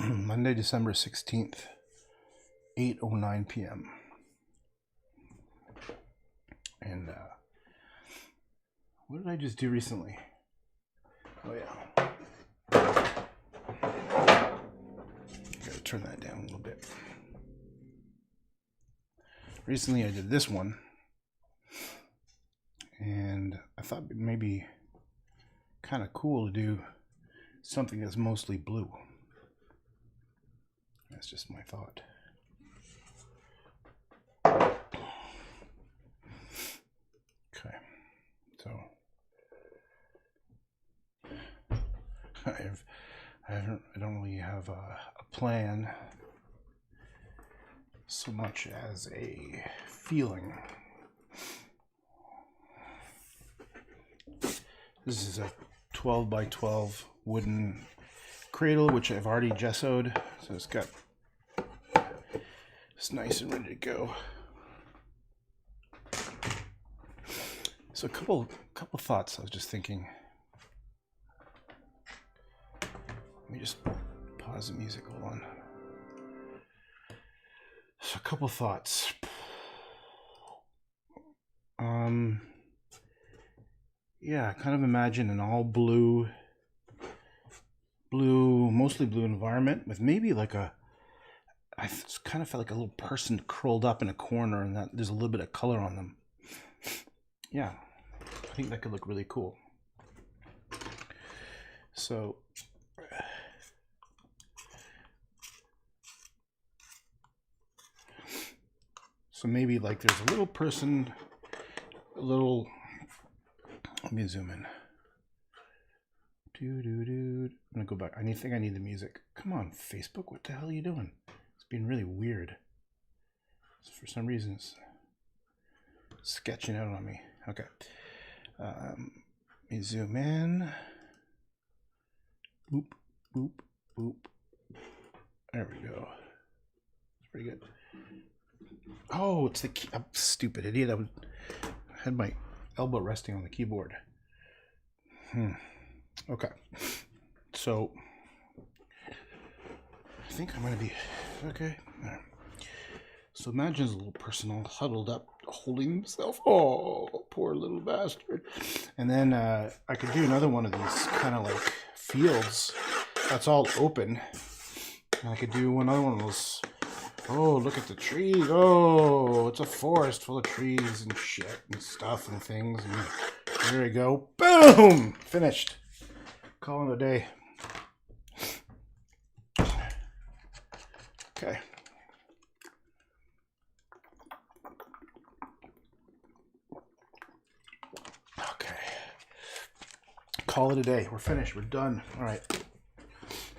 Monday, December 16th, 8:09 p.m. And what did I just do recently? Oh yeah. Gotta turn that down a little bit. Recently I did this one, and I thought it may be kind of cool to do something that's mostly blue. That's just my thought. Okay, so I don't really have a plan so much as a feeling. This is a 12 by 12 wooden cradle, which I've already gessoed, so it's nice and ready to go. So a couple thoughts I was just thinking. Let me just pause the music. Hold on. So a couple thoughts. Yeah, kind of imagine an all blue, mostly blue environment with maybe like I kind of felt like a little person curled up in a corner, and that there's a little bit of color on them. Yeah, I think that could look really cool. So maybe like there's a little person, let me zoom in. I'm gonna go back. I think I need the music. Come on, Facebook, what the hell are you doing? It's being really weird. For some reason it's sketching out on me. Okay. Let me zoom in. Boop, boop, boop. There we go. It's pretty good. Oh, it's the key. I'm a stupid idiot. I had my elbow resting on the keyboard. Okay. So I think I'm going to be okay. So imagine a little person all huddled up, holding himself. Oh, poor little bastard. And then I could do another one of these kind of like fields that's all open. And I could do another one of those. Oh, look at the trees. Oh, it's a forest full of trees and shit and stuff and things. And there we go. Boom! Finished. Calling it a day. Okay. Okay. Call it a day. We're finished. We're done. All right.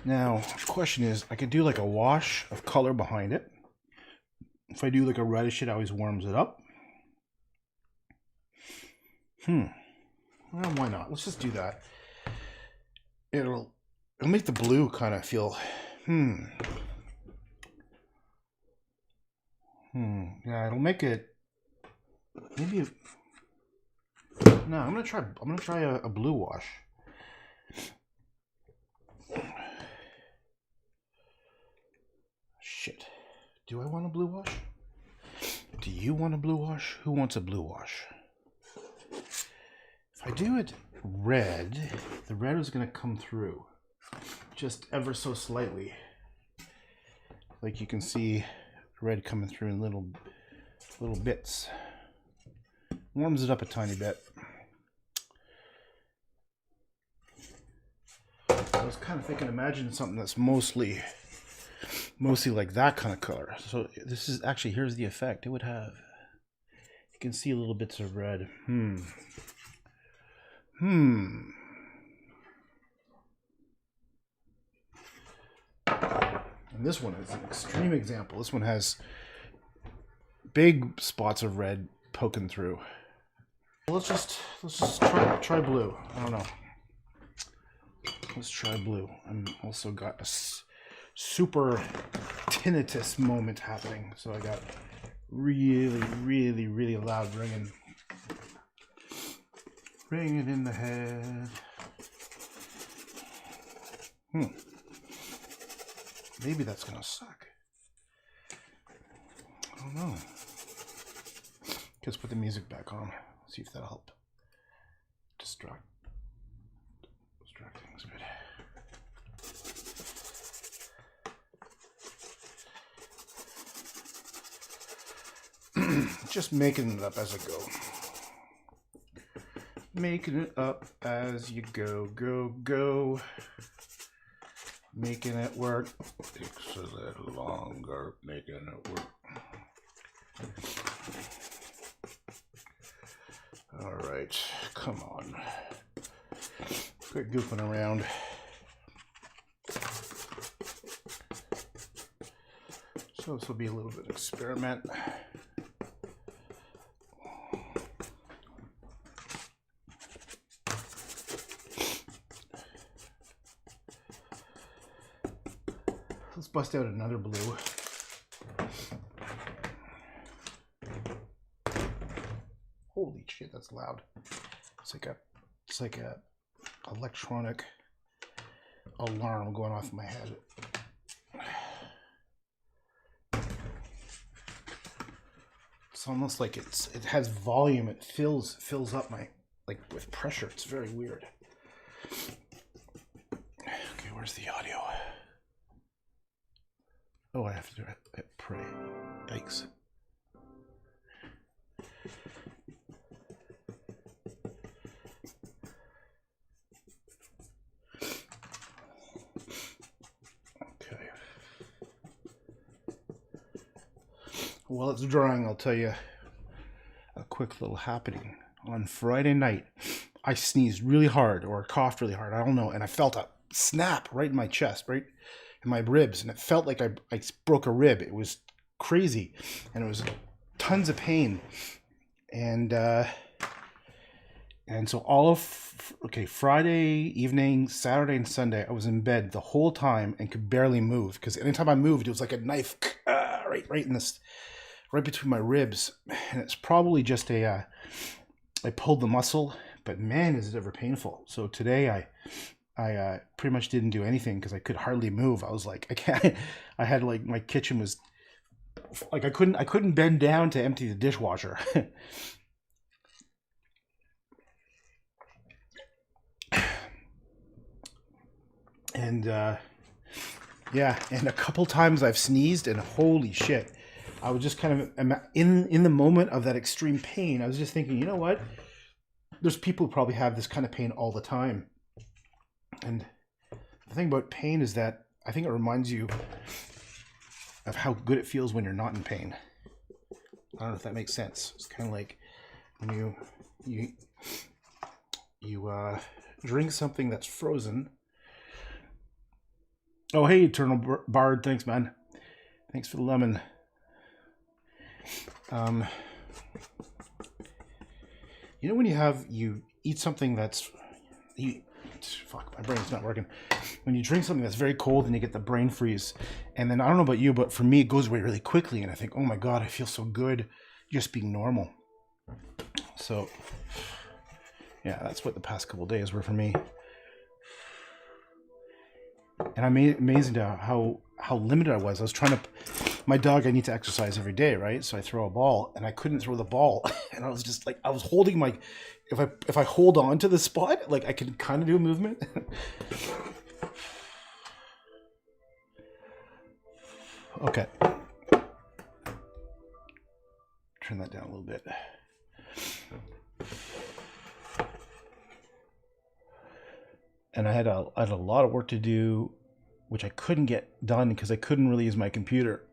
Now, the question is, I could do like a wash of color behind it. If I do like a reddish, it always warms it up. Well, why not? Let's just do that. It'll make the blue kind of feel, yeah, it'll make it, maybe, no, I'm gonna try a blue wash. Shit. Do I want a blue wash? Do you want a blue wash? Who wants a blue wash? If I do it red, the red is going to come through just ever so slightly. Like you can see red coming through in little bits. Warms it up a tiny bit. I was kind of thinking, imagine something that's mostly like that kind of color. So this is actually, here's the effect it would have. You can see little bits of red. And this one is an extreme example. This one has big spots of red poking through. Let's just try blue. I don't know. Let's try blue. I'm also got a super tinnitus moment happening, so I got really loud ringing in the head. Maybe that's gonna suck. I don't know. Just put the music back on. See if that'll help distract things a bit. Just making it up as I go. Making it up as you go, go. Making it work. Takes a little longer. Making it work. All right, come on. Quit goofing around. So this will be a little bit of experiment. Let's bust out another blue. Holy shit, that's loud. It's like a electronic alarm going off in my head. It's almost like it has volume. It fills up my, like, with pressure. It's very weird. Okay, where's the audio? Oh, I have to do it. Pray. Yikes. Okay. While it's drying, I'll tell you a quick little happening. On Friday night, I sneezed really hard or coughed really hard. I don't know. And I felt a snap right in my chest, right in my ribs. And it felt like I broke a rib. It was crazy. And it was tons of pain. And so all of, Friday evening, Saturday and Sunday, I was in bed the whole time and could barely move. Because anytime I moved, it was like a knife right in this, right between my ribs. And it's probably just I pulled the muscle, but man, is it ever painful. So today I pretty much didn't do anything because I could hardly move. I was like, I can't. I had, like, my kitchen was like, I couldn't bend down to empty the dishwasher. And yeah, and a couple times I've sneezed and holy shit, I was just kind of in the moment of that extreme pain. I was just thinking, you know what? There's people who probably have this kind of pain all the time. And the thing about pain is that I think it reminds you of how good it feels when you're not in pain. I don't know if that makes sense. It's kind of like when you drink something that's frozen. Oh, hey, Eternal Bard. Thanks, man. Thanks for the lemon. You know when you eat something that's... Fuck, my brain's not working. When you drink something that's very cold and you get the brain freeze, and then I don't know about you, but for me it goes away really quickly, and I think, oh my god, I feel so good just being normal. So yeah, that's what the past couple of days were for me. And I'm amazing to how limited I was. I was trying to, my dog, I need to exercise every day, right? So I throw a ball, and I couldn't throw the ball, and I was just like, I was holding my, if I hold on to the spot, like I can kind of do a movement. Okay. Turn that down a little bit. And I had a lot of work to do, which I couldn't get done because I couldn't really use my computer.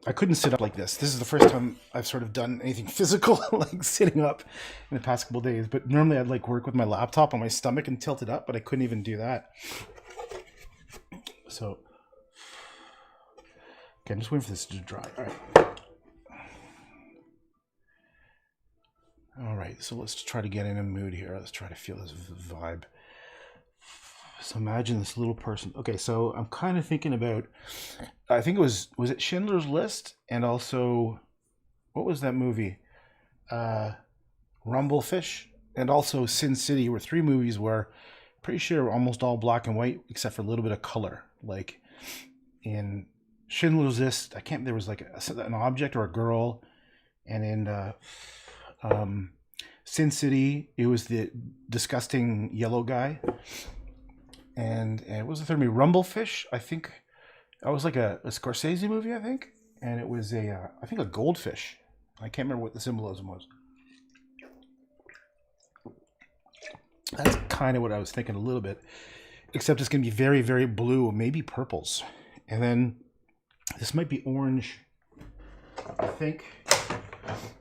I couldn't sit up like this. This is the first time I've sort of done anything physical, like sitting up in the past couple of days. But normally I'd like work with my laptop on my stomach and tilt it up, but I couldn't even do that. So, okay, I'm just waiting for this to dry. All right. All right, so let's try to get in a mood here. Let's try to feel this vibe. So imagine this little person. Okay, so I'm kind of thinking about, I think it was it Schindler's List? And also, what was that movie? Rumblefish? And also Sin City were three movies where pretty sure almost all black and white except for a little bit of color. Like, in Schindler's List, there was like an object or a girl, and in Sin City, it was the disgusting yellow guy, and what was the third movie? Rumblefish, I think. That was like a Scorsese movie, I think, and it was I think a goldfish. I can't remember what the symbolism was. That's kind of what I was thinking a little bit, except it's going to be very, very blue, maybe purples. And then this might be orange, I think.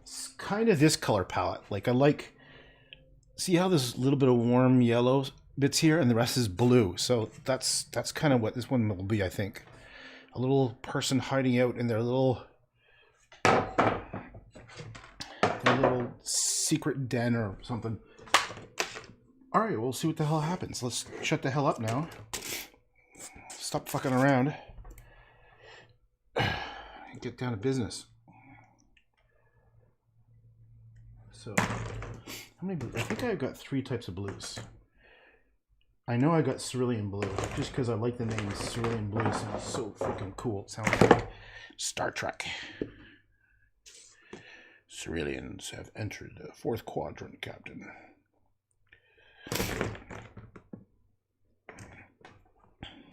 It's kind of this color palette. Like see how there's a little bit of warm yellow bits here and the rest is blue. So that's kind of what this one will be, I think. A little person hiding out in their little secret den or something. All right, we'll see what the hell happens. Let's shut the hell up now. Stop fucking around. And get down to business. So, how many blues? I think I got 3 types of blues. I know I got cerulean blue, just because I like the name cerulean blue. It sounds so freaking cool. It sounds like Star Trek. Ceruleans have entered the 4th quadrant, Captain.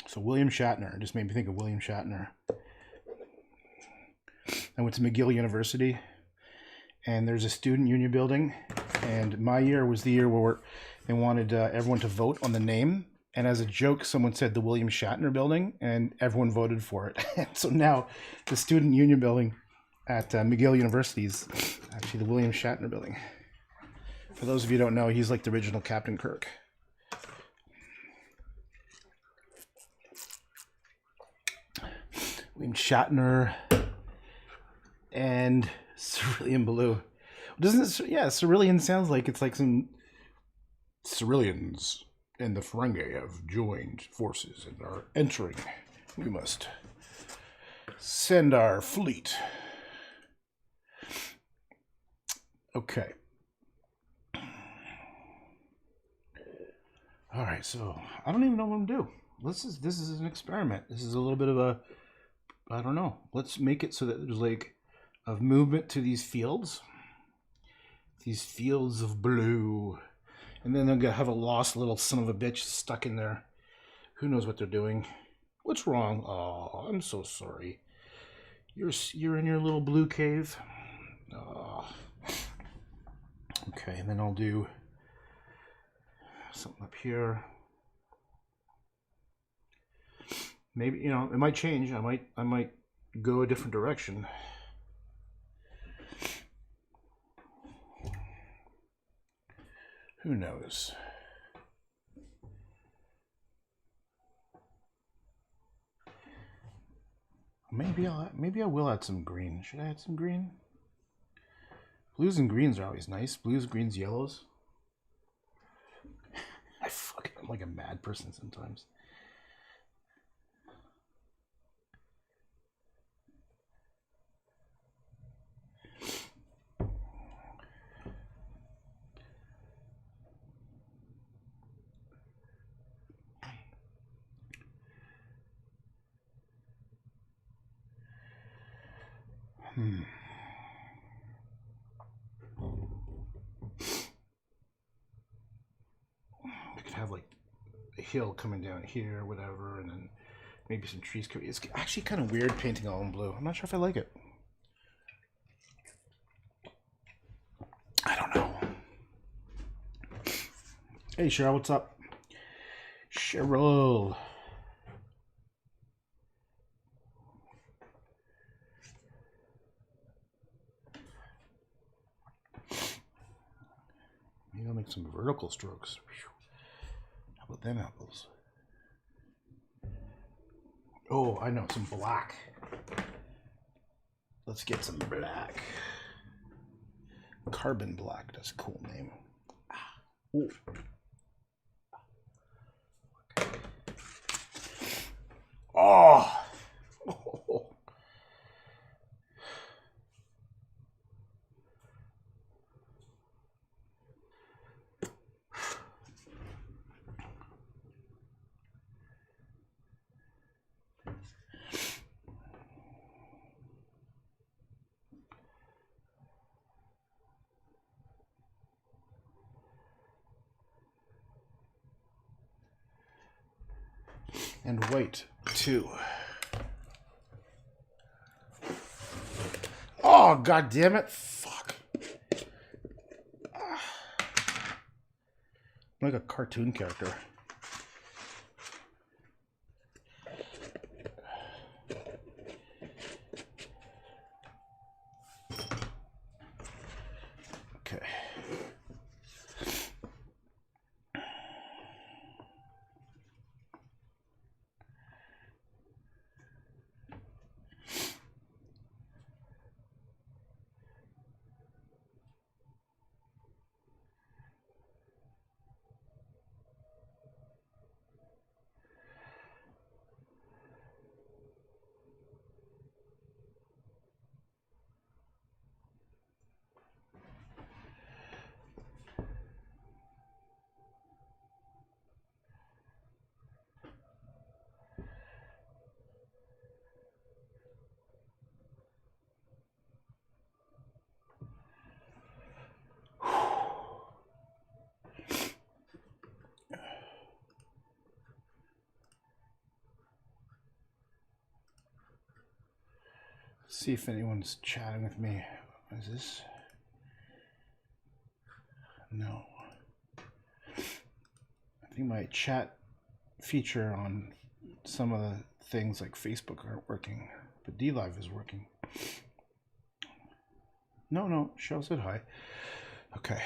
So William Shatner, just made me think of William Shatner. I went to McGill University, and there's a student union building, and my year was the year where they wanted everyone to vote on the name, and as a joke, someone said the William Shatner building, and everyone voted for it. And so now the student union building at McGill University is actually the William Shatner building. For those of you who don't know, he's like the original Captain Kirk. William Shatner and cerulean blue. Doesn't it? Yeah, cerulean sounds like it's like some Ceruleans and the Ferengi have joined forces and are entering. We must send our fleet. Okay. All right, so I don't even know what I'm gonna do. This is an experiment. This is a little bit of a, I don't know. Let's make it so that there's like a movement to these fields of blue, and then they're gonna have a lost little son of a bitch stuck in there. Who knows what they're doing? What's wrong? Oh, I'm so sorry. You're in your little blue cave. Oh. Okay, and then I'll do something up here. Maybe, you know, it might change. I might go a different direction. Who knows? Maybe I will add some green. Should I add some green? Blues and greens are always nice. Blues, greens, yellows. I'm like a mad person sometimes. We could have like a hill coming down here, whatever, and then maybe some trees. It's actually kind of weird painting all in blue. I'm not sure if I like it. I don't know. Hey, Cheryl, what's up? Cheryl. Maybe I'll make some vertical strokes. How about them apples? Oh, I know, some black. Let's get some black. Carbon black, that's a cool name. Ooh. Oh. And white, too. Oh, god damn it. Fuck. I'm like a cartoon character. Okay. See if anyone's chatting with me. What is this? No. I think my chat feature on some of the things like Facebook aren't working, but DLive is working. No, Shell said hi. Okay.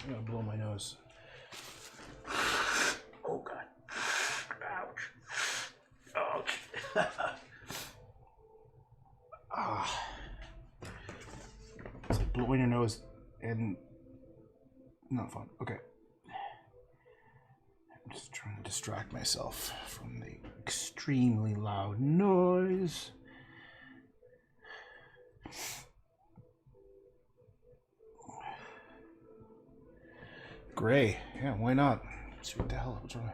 I'm gonna blow my nose. Oh god. Ouch. Ouch. It's like blowing your nose and not fun. Okay. I'm just trying to distract myself from the extremely loud noise. Gray. Yeah, why not? Let's see what the hell. What's wrong?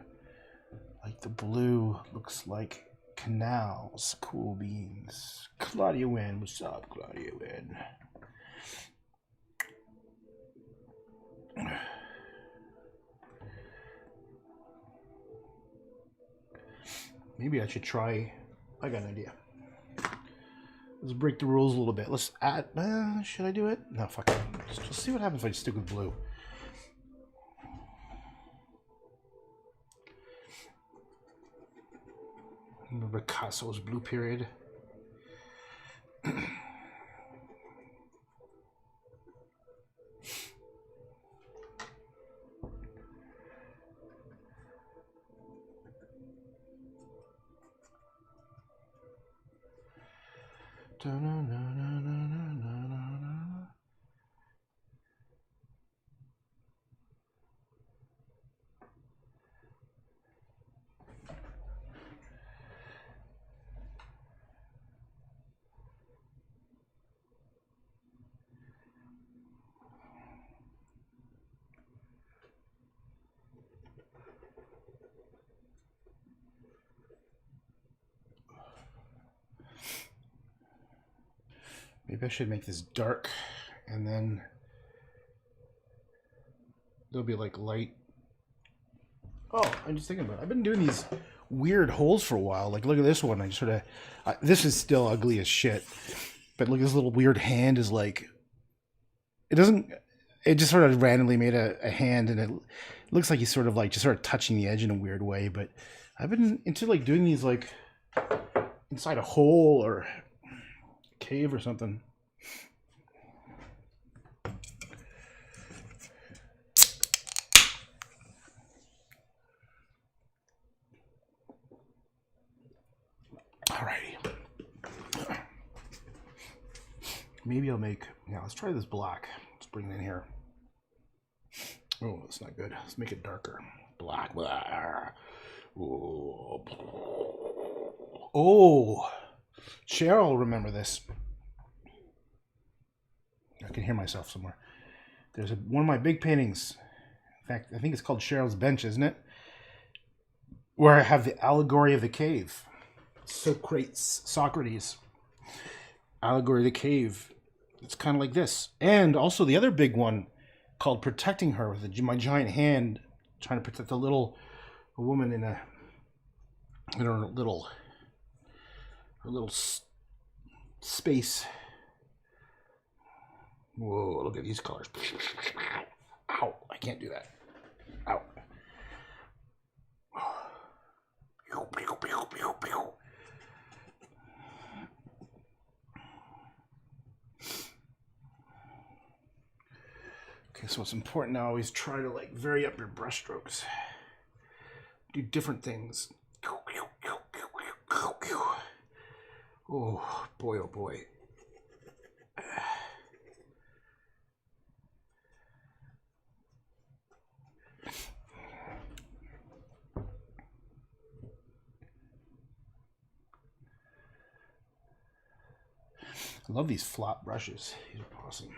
Like the blue looks like canals. Cool beans. Claudia Wynn. What's up, Claudia Wynn? Maybe I should try. I got an idea. Let's break the rules a little bit. Let's add. Should I do it? No, fuck it. Just see what happens if I stick with blue. Remember Picasso's blue period? Maybe I should make this dark and then there'll be like light. Oh, I'm just thinking about it. I've been doing these weird holes for a while. Like, look at this one. I just sort of, this is still ugly as shit. But look, this little weird hand is like, it just sort of randomly made a hand, and it looks like he's sort of like just sort of touching the edge in a weird way. But I've been into like doing these like inside a hole or cave or something. Alrighty. Maybe I'll make, let's try this black. Let's bring it in here. Oh, that's not good. Let's make it darker. Black. Oh, Cheryl will remember this. I can hear myself somewhere. There's one of my big paintings fact, I think it's called Cheryl's Bench, isn't it? Where I have the allegory of the cave. Socrates. Allegory of the cave. It's kind of like this. And also the other big one called Protecting Her with my giant hand trying to protect a woman in her little space. Whoa, look at these colors. Ow, I can't do that. Ow. Okay, so it's important to always try to like vary up your brush strokes. Do different things. Oh boy, oh boy. I love these flat brushes. These are awesome.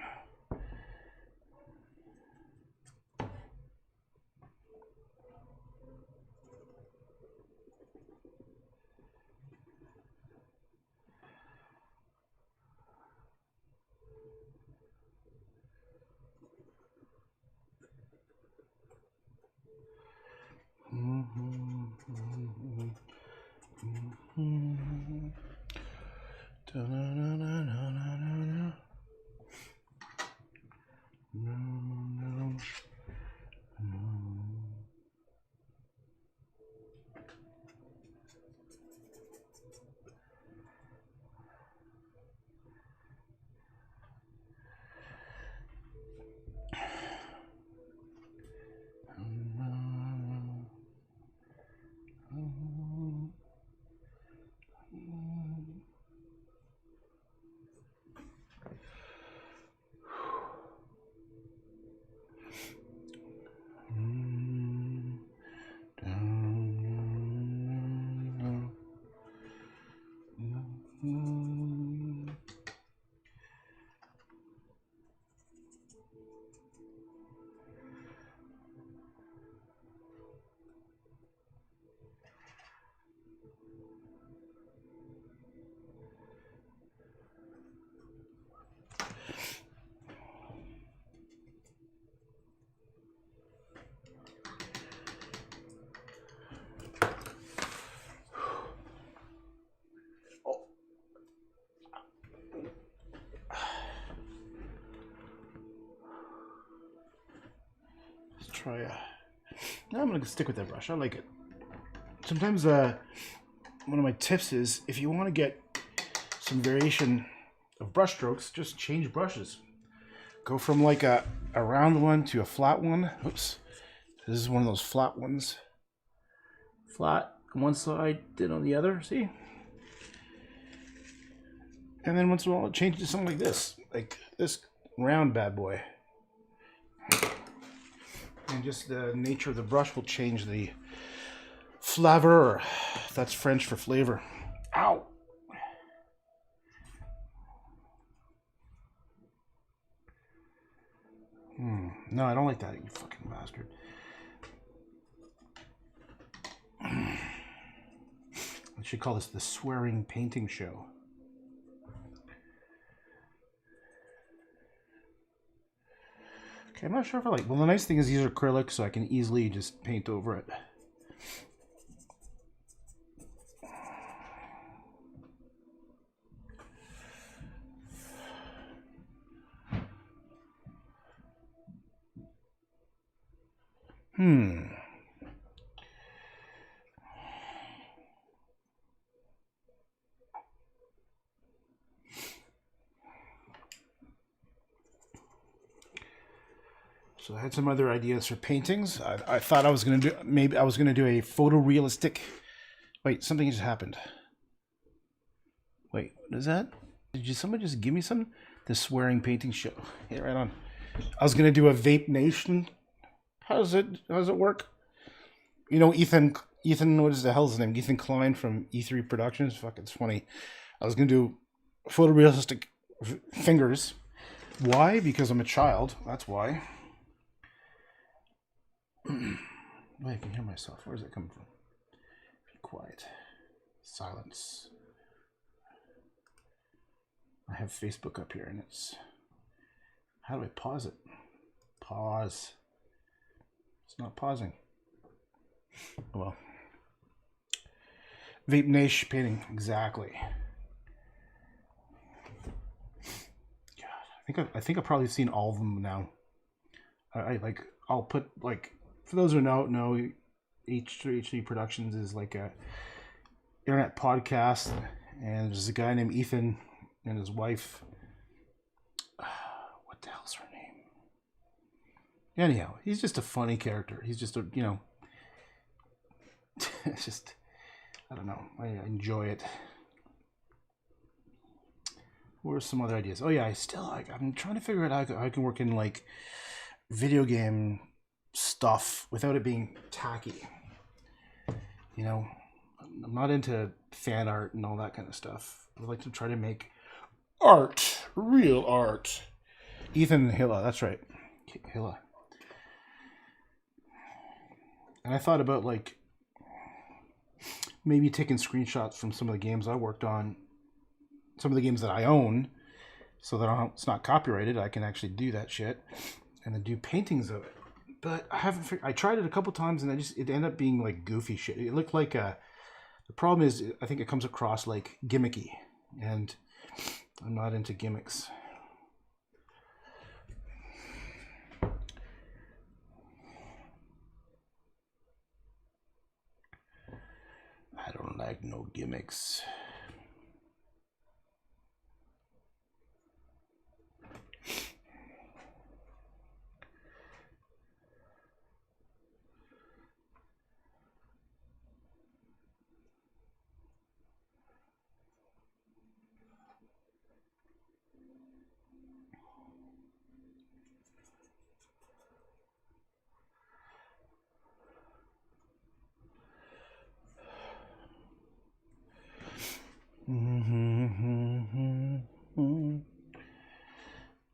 Now I'm going to stick with that brush. I like it. Sometimes one of my tips is if you want to get some variation of brush strokes, just change brushes. Go from like a round one to a flat one. Oops. This is one of those flat ones. Flat on one side, thin on the other. See? And then once in a while, change it to something like this. Like this round bad boy. And just the nature of the brush will change the flavor. That's French for flavor. Ow! No, I don't like that, you fucking bastard. I should call this the swearing painting show. Okay, I'm not sure if I like... Well, the nice thing is these are acrylic, so I can easily just paint over it. So I had some other ideas for paintings. I thought I was going to do... Maybe I was going to do a photorealistic... Wait, something just happened. Wait, what is that? Did someone just give me some? The swearing painting show. Yeah, right on. I was going to do a Vape Nation. How does it work? You know, Ethan, what is the hell's his name? Ethan Klein from E3 Productions. Fuck, it's funny. I was going to do photorealistic fingers. Why? Because I'm a child. That's why. Oh, I can hear myself. Where is it coming from? Be quiet. Silence. I have Facebook up here, and it's... How do I pause it? Pause. It's not pausing. Oh, well. Vape niche painting, exactly. God, I think I've probably seen all of them now. I'll put, like, for those who don't know, H3 Productions is like a internet podcast, and there's a guy named Ethan and his wife. What the hell's her name? Anyhow, he's just a funny character. He's just a, you know, it's just, I don't know. I enjoy it. What are some other ideas? Oh yeah, I'm trying to figure out how I can work in like video game stuff without it being tacky. You know, I'm not into fan art and all that kind of stuff. I like to try to make art, real art. Ethan Hilla, that's right, Hilla. And I thought about like maybe taking screenshots from some of the games I worked on, some of the games that I own, so that it's not copyrighted. I can actually do that shit and then do paintings of it. But I haven't. I tried it a couple times, and it ended up being like goofy shit. It looked like the problem is I think it comes across like gimmicky, and I'm not into gimmicks. I don't like no gimmicks.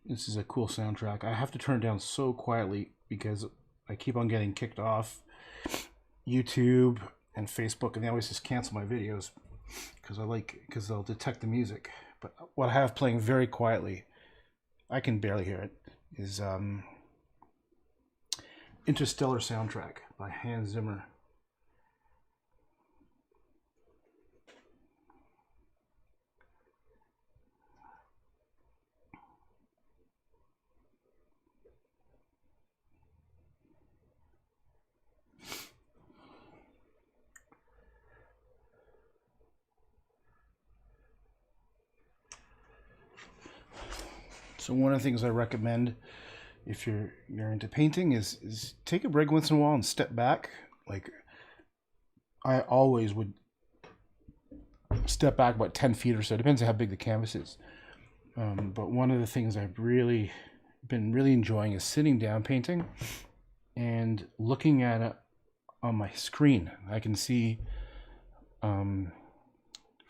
This is a cool soundtrack. I have to turn it down so quietly because I keep on getting kicked off YouTube and Facebook, and they always just cancel my videos because they'll detect the music. But what I have playing very quietly, I can barely hear it, is Interstellar soundtrack by Hans Zimmer. So one of the things I recommend if you're into painting is take a break once in a while and step back. Like I always would step back about 10 feet or so. Depends on how big the canvas is. But one of the things I've been really enjoying is sitting down painting and looking at it on my screen. I can see from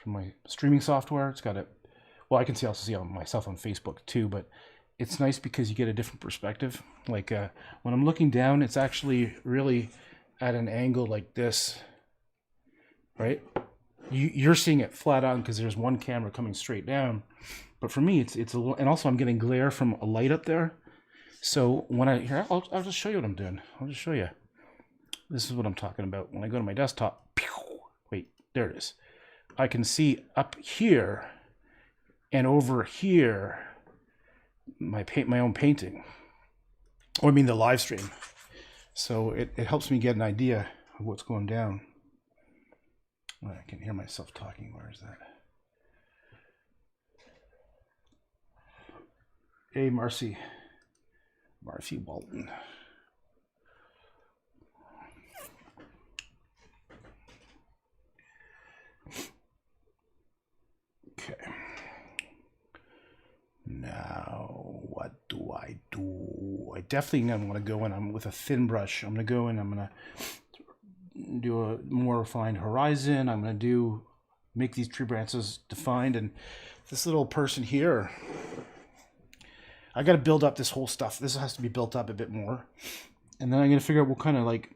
my streaming software, it's got it. Well, I can also see myself on Facebook too, but it's nice because you get a different perspective. Like when I'm looking down, it's actually really at an angle like this, right? You're seeing it flat on because there's one camera coming straight down. But for me, it's a little, and also I'm getting glare from a light up there. So when I'll just show you what I'm doing. I'll just show you. This is what I'm talking about. When I go to my desktop, wait, there it is. I can see up here and over here my own painting, or I mean the live stream. So it helps me get an idea of what's going down. Well, I can hear myself talking. Where is that? Hey, Marcy Walton. Okay. Now, what do I do? I definitely want to go in. I'm with a thin brush. I'm going to go in. I'm going to do a more refined horizon. I'm going to make these tree branches defined. And this little person here, I got to build up this whole stuff. This has to be built up a bit more. And then I'm going to figure out what kind of like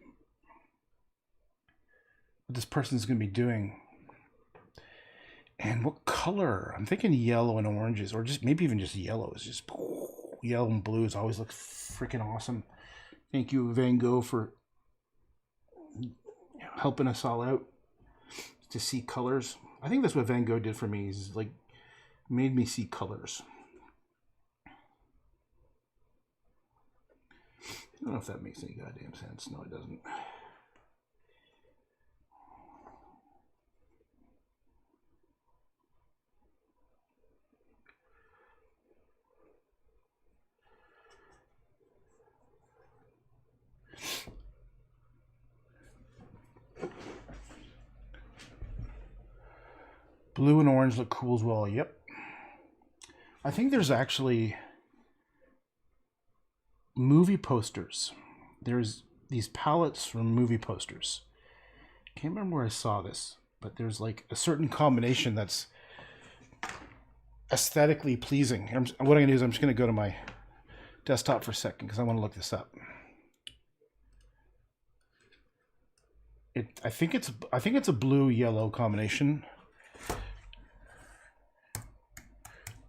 what this person's going to be doing. And what color? I'm thinking yellow and oranges, or just maybe even just yellows. Just yellow and blues always look freaking awesome. Thank you, Van Gogh, for helping us all out to see colors. I think that's what Van Gogh did for me. He's like made me see colors. I don't know if that makes any goddamn sense. No, it doesn't. Blue and orange look cool as well. Yep. I think there's actually movie posters. There's these palettes from movie posters. Can't remember where I saw this, but there's like a certain combination that's aesthetically pleasing. What I'm going to do is I'm just going to go to my desktop for a second because I want to look this up. I think it's a blue-yellow combination.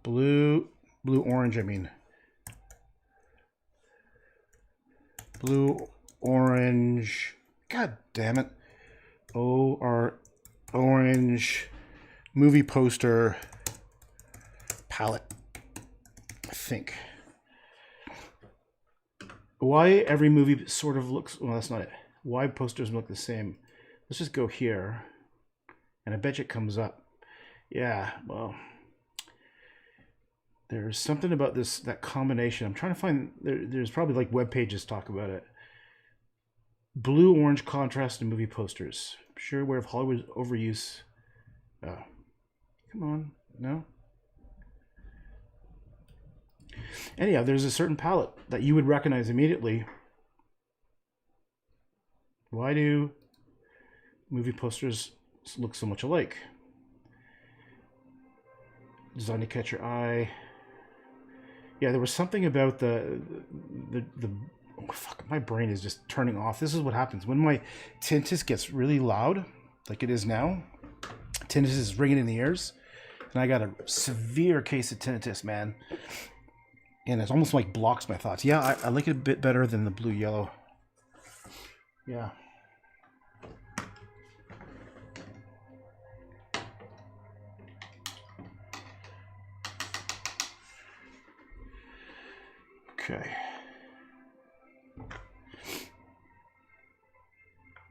Blue-orange, I mean. Blue-orange. God damn it. Orange movie poster palette, I think. Why every movie sort of looks... Well, that's not it. Why posters look the same? Let's just go here. And I bet you it comes up. Yeah, well... There's something about that combination. I'm trying to find... There's probably like web pages talk about it. Blue-orange contrast in movie posters. Sure aware of Hollywood's overuse. Oh. Come on. No? Anyhow, there's a certain palette that you would recognize immediately. Why do movie posters look so much alike? Designed to catch your eye. Yeah, there was something about the oh, fuck, my brain is just turning off. This is what happens when my tinnitus gets really loud, like it is now. Tinnitus is ringing in the ears, and I got a severe case of tinnitus, man. And it almost like blocks my thoughts. Yeah, I like it a bit better than the blue-yellow. Yeah. Okay.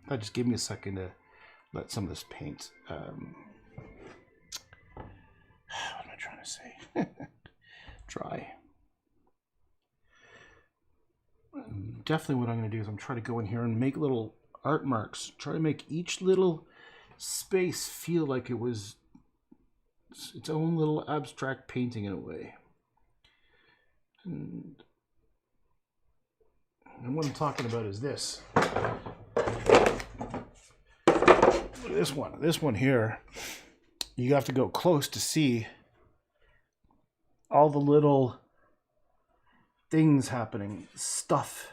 That just gave me a second to let some of this paint. What am I trying to say? Dry. Definitely what I'm going to do is I'm trying to go in here and make little art marks. Try to make each little space feel like it was its own little abstract painting in a way. And what I'm talking about is this. This one here, you have to go close to see all the little things happening, stuff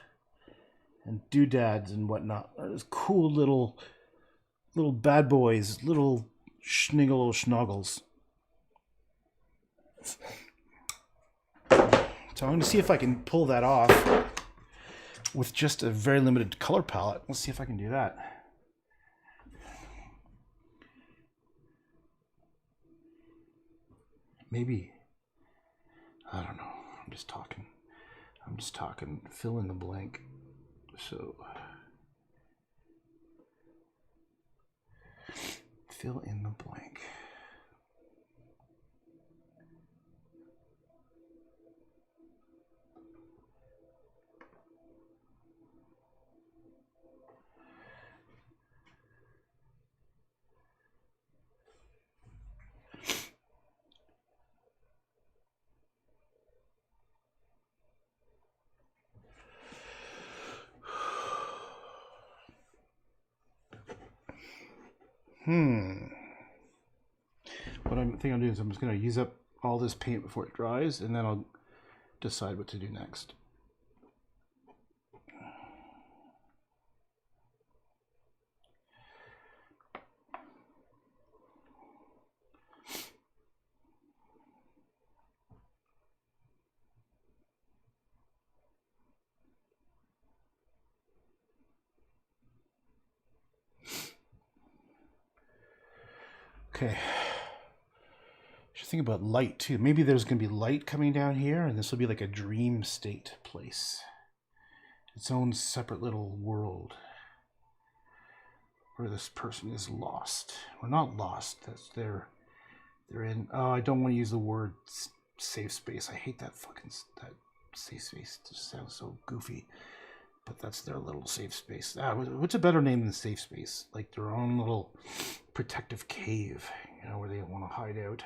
and doodads and whatnot. There's cool little bad boys, little schnoggles. So I'm going to see if I can pull that off with just a very limited color palette. Let's see if I can do that. Maybe. I don't know. I'm just talking. Fill in the blank. So. Fill in the blank. What I think I'm doing is I'm just going to use up all this paint before it dries, and then I'll decide what to do next. Okay. Should think about light too. Maybe there's going to be light coming down here, and this will be like a dream state place. Its own separate little world where this person is lost. Or not lost. That's they're in. Oh, I don't want to use the word safe space. I hate that that safe space. It just sounds so goofy. But that's their little safe space. What's a better name than safe space? Like their own little protective cave, where they want to hide out.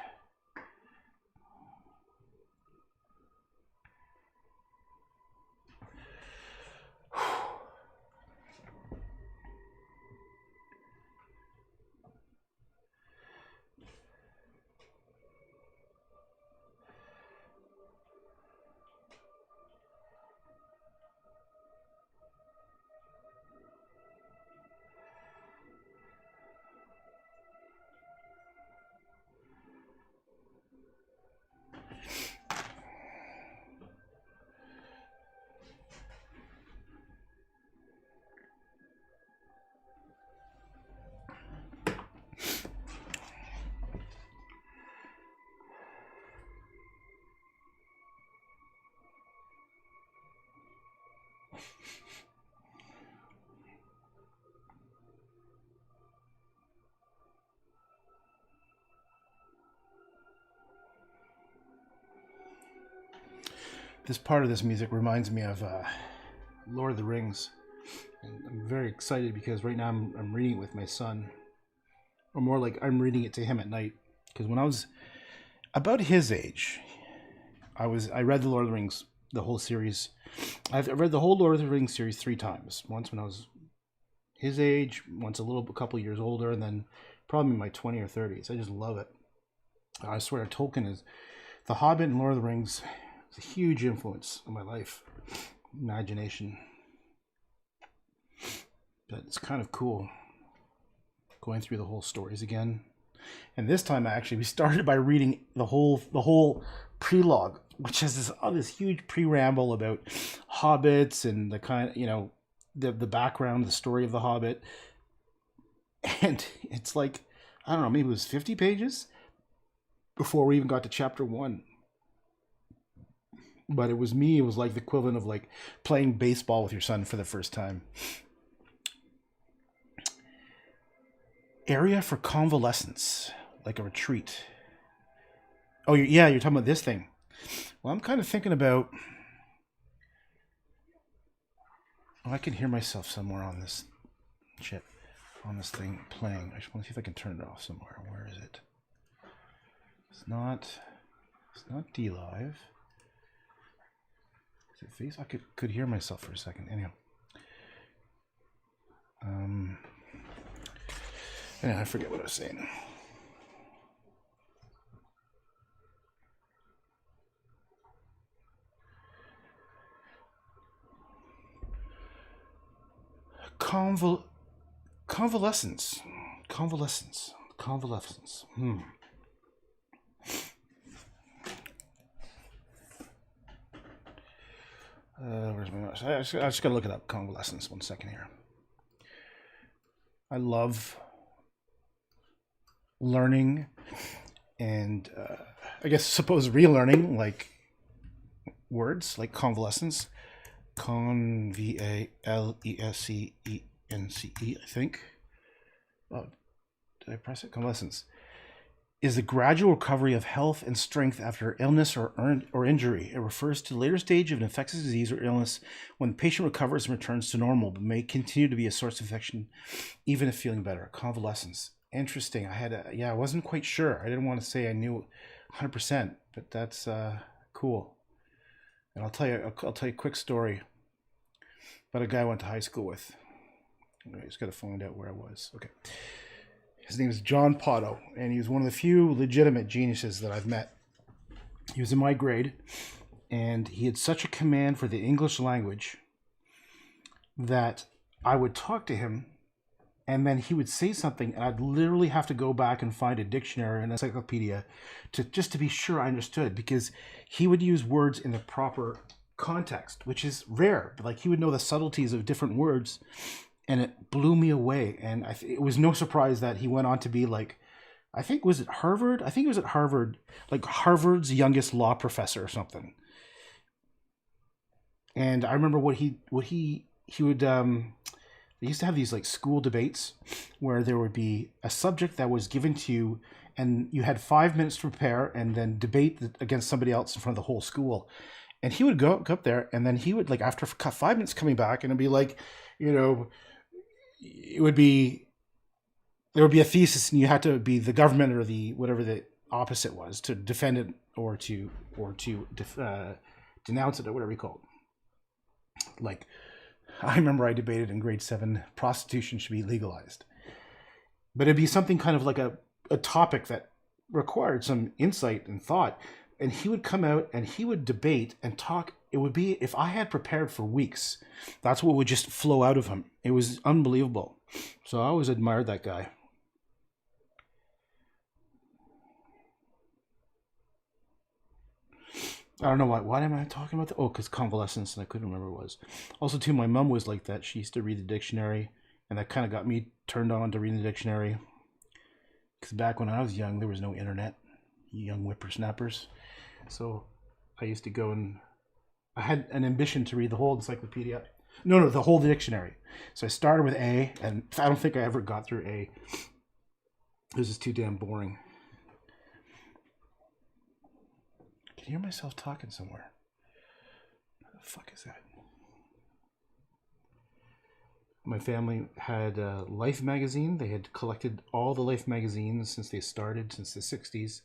This part of this music reminds me of Lord of the Rings. And I'm very excited because right now I'm reading it with my son. Or more like I'm reading it to him at night. Because when I was about his age, I read the Lord of the Rings, the whole series. I've read the whole Lord of the Rings series 3 times. Once when I was his age, once a couple years older, and then probably in my 20s or 30s. I just love it. I swear, Tolkien is... The Hobbit and Lord of the Rings... a huge influence on my life, imagination. But it's kind of cool going through the whole stories again. And this time, we started by reading the whole prelogue, which has this huge preamble about hobbits and the kind, the background, the story of the Hobbit. And it's like, I don't know, maybe it was 50 pages before we even got to chapter 1. But it was like the equivalent of like playing baseball with your son for the first time. Area for convalescence, like a retreat. Oh, you're talking about this thing. Well, I'm kind of thinking about... Oh, I can hear myself somewhere on this shit, on this thing playing. I just want to see if I can turn it off somewhere. Where is it? It's not DLive. Face? I could hear myself for a second. Anyhow, I forget what I was saying. Convalescence. Where's my notes? I just gotta look it up. Convalescence. 1 second here. I love learning and I suppose relearning like words like convalescence. Convalescence, I think. Oh, did I press it? Convalescence is the gradual recovery of health and strength after illness or injury. It refers to the later stage of an infectious disease or illness when the patient recovers and returns to normal, but may continue to be a source of infection even if feeling better. Convalescence. Interesting. I wasn't quite sure. I didn't want to say I knew 100%, but that's cool. And I'll tell you a quick story about a guy I went to high school with. I just got to find out where I was. Okay. His name is John Potto, and he was one of the few legitimate geniuses that I've met. He was in my grade, and he had such a command for the English language that I would talk to him, and then he would say something, and I'd literally have to go back and find a dictionary and encyclopedia just to be sure I understood, because he would use words in the proper context, which is rare. But like he would know the subtleties of different words. And it blew me away. And it was no surprise that he went on to be like I think was it Harvard? I think it was at Harvard, like Harvard's youngest law professor or something. And I remember what he would they used to have these like school debates where there would be a subject that was given to you and you had 5 minutes to prepare and then debate against somebody else in front of the whole school. And he would go up there and then he would like after 5 minutes coming back and it'd be like, you know, it would be there would be a thesis and you had to be the government or the whatever the opposite was to defend it or to denounce it or whatever you call it. Like I remember I debated in grade 7 prostitution should be legalized, but it'd be something kind of like a topic that required some insight and thought. And he would come out and he would debate and talk. It would be, if I had prepared for weeks, that's what would just flow out of him. It was unbelievable. So I always admired that guy. I don't know why am I talking about that? Oh, because Convalescence, and I couldn't remember what it was. Also, too, my mom was like that. She used to read the dictionary, and that kind of got me turned on to reading the dictionary. Because back when I was young, there was no internet. Young whippersnappers. So I used to go and I had an ambition to read the whole encyclopedia. No, the whole dictionary. So I started with A, and I don't think I ever got through A. It was just too damn boring. I can hear myself talking somewhere. What the fuck is that? My family had Life magazine. They had collected all the Life magazines since they started, since the 60s.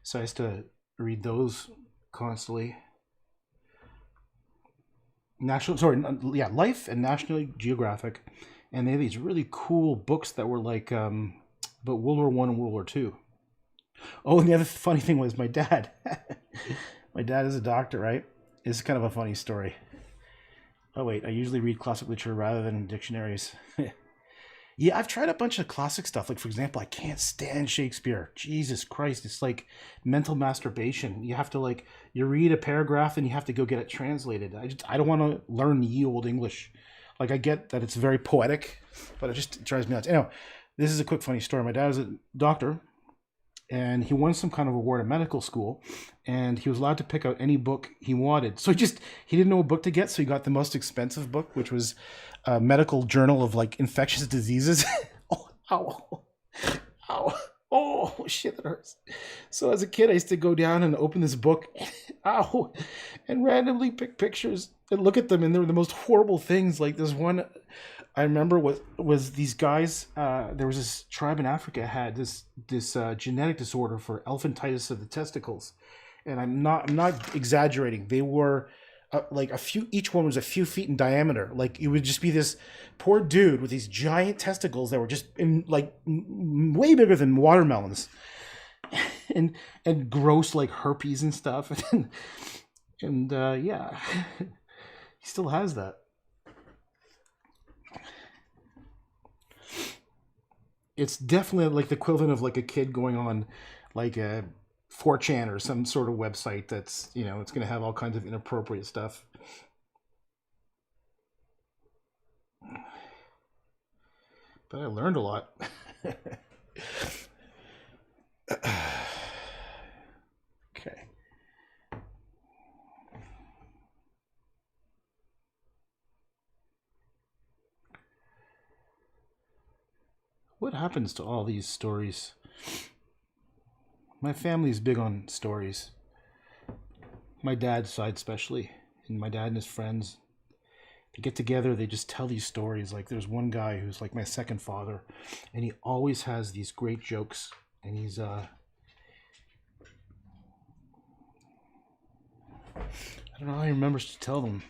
So I used to read those constantly. Life and National Geographic. And they had these really cool books that were like about World War I and World War II. Oh, and the other funny thing was my dad. My dad is a doctor, right? It's kind of a funny story. Oh, wait, I usually read classic literature rather than dictionaries. Yeah, I've tried a bunch of classic stuff. Like, for example, I can't stand Shakespeare. Jesus Christ, it's like mental masturbation. You have to, like, you read a paragraph and you have to go get it translated. I don't want to learn ye old English. Like, I get that it's very poetic, but it drives me nuts. Anyway, this is a quick funny story. My dad was a doctor, and he won some kind of award at medical school, and he was allowed to pick out any book he wanted. So he didn't know what book to get, so he got the most expensive book, which was a medical journal of like infectious diseases. Oh, ow, ow, oh shit, that hurts. So as a kid, I used to go down and open this book, ow, and randomly pick pictures and look at them, and they were the most horrible things. Like this one, I remember was these guys. There was this tribe in Africa had this genetic disorder for elephantitis of the testicles, and I'm not exaggerating. They were like each one was a few feet in diameter. Like it would just be this poor dude with these giant testicles that were just way bigger than watermelons, and gross like herpes and stuff, and yeah, he still has that. It's definitely like the equivalent of like a kid going on like a 4chan or some sort of website that's, it's going to have all kinds of inappropriate stuff. But I learned a lot. Okay. What happens to all these stories? My family's big on stories. My dad's side especially. And my dad and his friends, they get together, they just tell these stories. Like there's one guy who's like my second father, and he always has these great jokes. And he's I don't know how he remembers to tell them.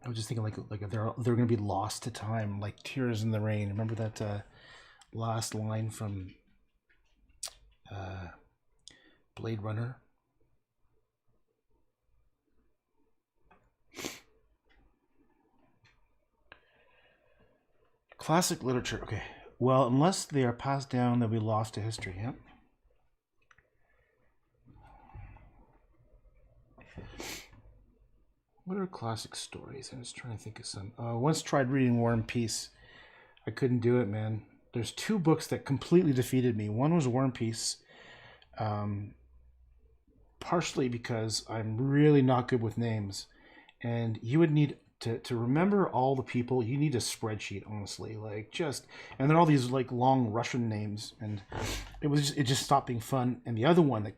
I was just thinking like if they're going to be lost to time, like Tears in the Rain. Remember that last line from Blade Runner? Classic literature. Okay, Well, unless they are passed down, they'll be lost to history. Yep. What are classic stories? I'm just trying to think of some. Once tried reading War and Peace. I couldn't do it, man. There's two books that completely defeated me. One was War and Peace, partially because I'm really not good with names. And you would need to remember all the people. You need a spreadsheet, honestly. Like just, and they're all these like long Russian names. And it just stopped being fun. And the other one,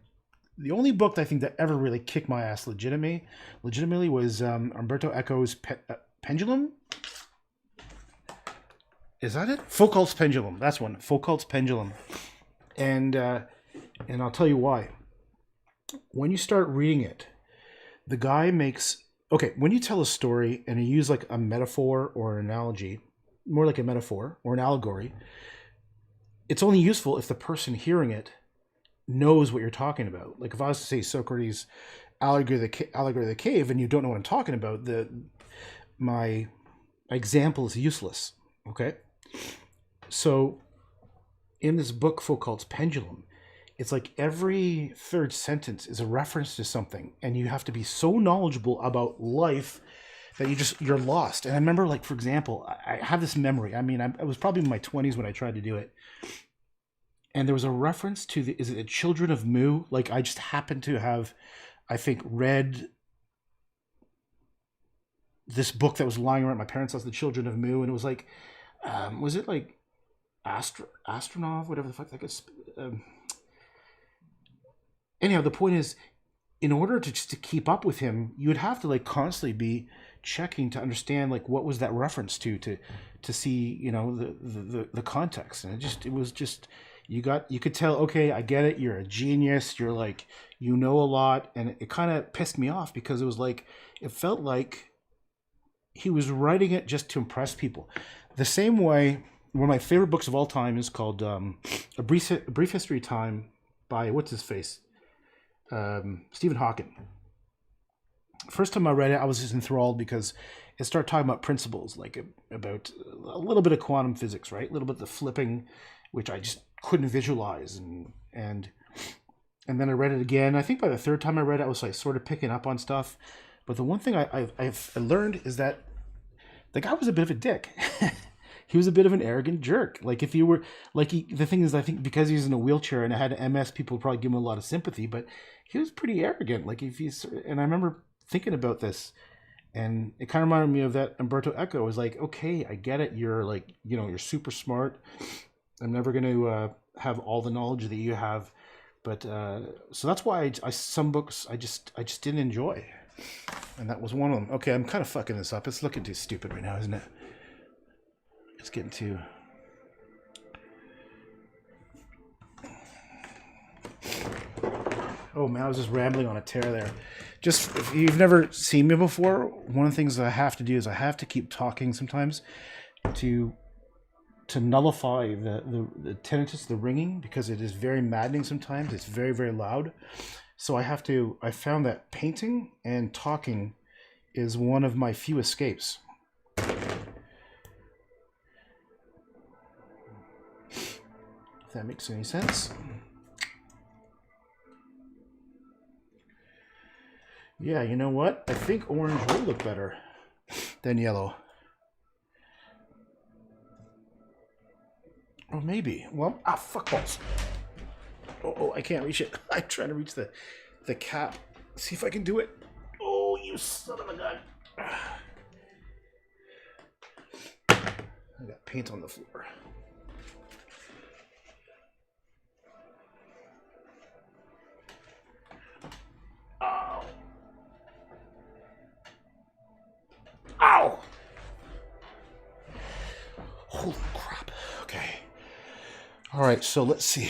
the only book that I think that ever really kicked my ass legitimately was Umberto Eco's Pendulum. Is that it? Foucault's Pendulum. That's one. Foucault's Pendulum. And I'll tell you why. When you start reading it, the guy makes... Okay, when you tell a story and you use like a metaphor or an analogy, more like a metaphor or an allegory, it's only useful if the person hearing it knows what you're talking about. Like if I was to say Socrates' allegory of the cave and you don't know what I'm talking about, my example is useless. Okay? So in this book, Foucault's Pendulum, it's like every third sentence is a reference to something, and you have to be so knowledgeable about life that you're lost. And I remember, like, for example, I have this memory. I mean, I was probably in my 20s when I tried to do it. And there was a reference to is it the Children of Mu? Like, I just happened to have, I think, read this book that was lying around at my parents' house, The Children of Mu, and it was like, was it like Astronov, whatever the fuck that is. Anyhow, the point is, in order to just to keep up with him, you would have to like constantly be checking to understand like what was that reference to see, you know, the context. And it was just you could tell, okay, I get it, you're a genius, you're like, you know a lot. And it kind of pissed me off because it was like, it felt like he was writing it just to impress people. The same way, one of my favorite books of all time is called A Brief History of Time by, what's his face? Stephen Hawking. First time I read it, I was just enthralled because it started talking about principles, like about a little bit of quantum physics, right? A little bit of the flipping, which I just couldn't visualize, and then I read it again. I think by the third time I read it, I was like sort of picking up on stuff. But the one thing I've learned is that the guy was a bit of a dick. He was a bit of an arrogant jerk. Like if you were like, the thing is, I think because he's in a wheelchair and had MS, people would probably give him a lot of sympathy, but he was pretty arrogant. Like and I remember thinking about this, and it kind of reminded me of that Umberto Eco. It was like, okay, I get it. You're like, you know, you're super smart. I'm never going to have all the knowledge that you have, but so that's why some books I just didn't enjoy, and that was one of them. Okay, I'm kind of fucking this up. It's looking too stupid right now, isn't it? It's getting too... Oh man, I was just rambling on a tear there. Just, if you've never seen me before, one of the things that I have to do is I have to keep talking sometimes to nullify the tinnitus, the ringing, because it is very maddening sometimes. It's very, very loud. So I found that painting and talking is one of my few escapes. If that makes any sense. Yeah, you know what? I think orange will look better than yellow. Or maybe. Well, fuck balls. Oh, I can't reach it. I'm trying to reach the cap. See if I can do it. Oh, you son of a gun. I got paint on the floor. Ow. Ow! Holy crap. Okay. All right, so let's see.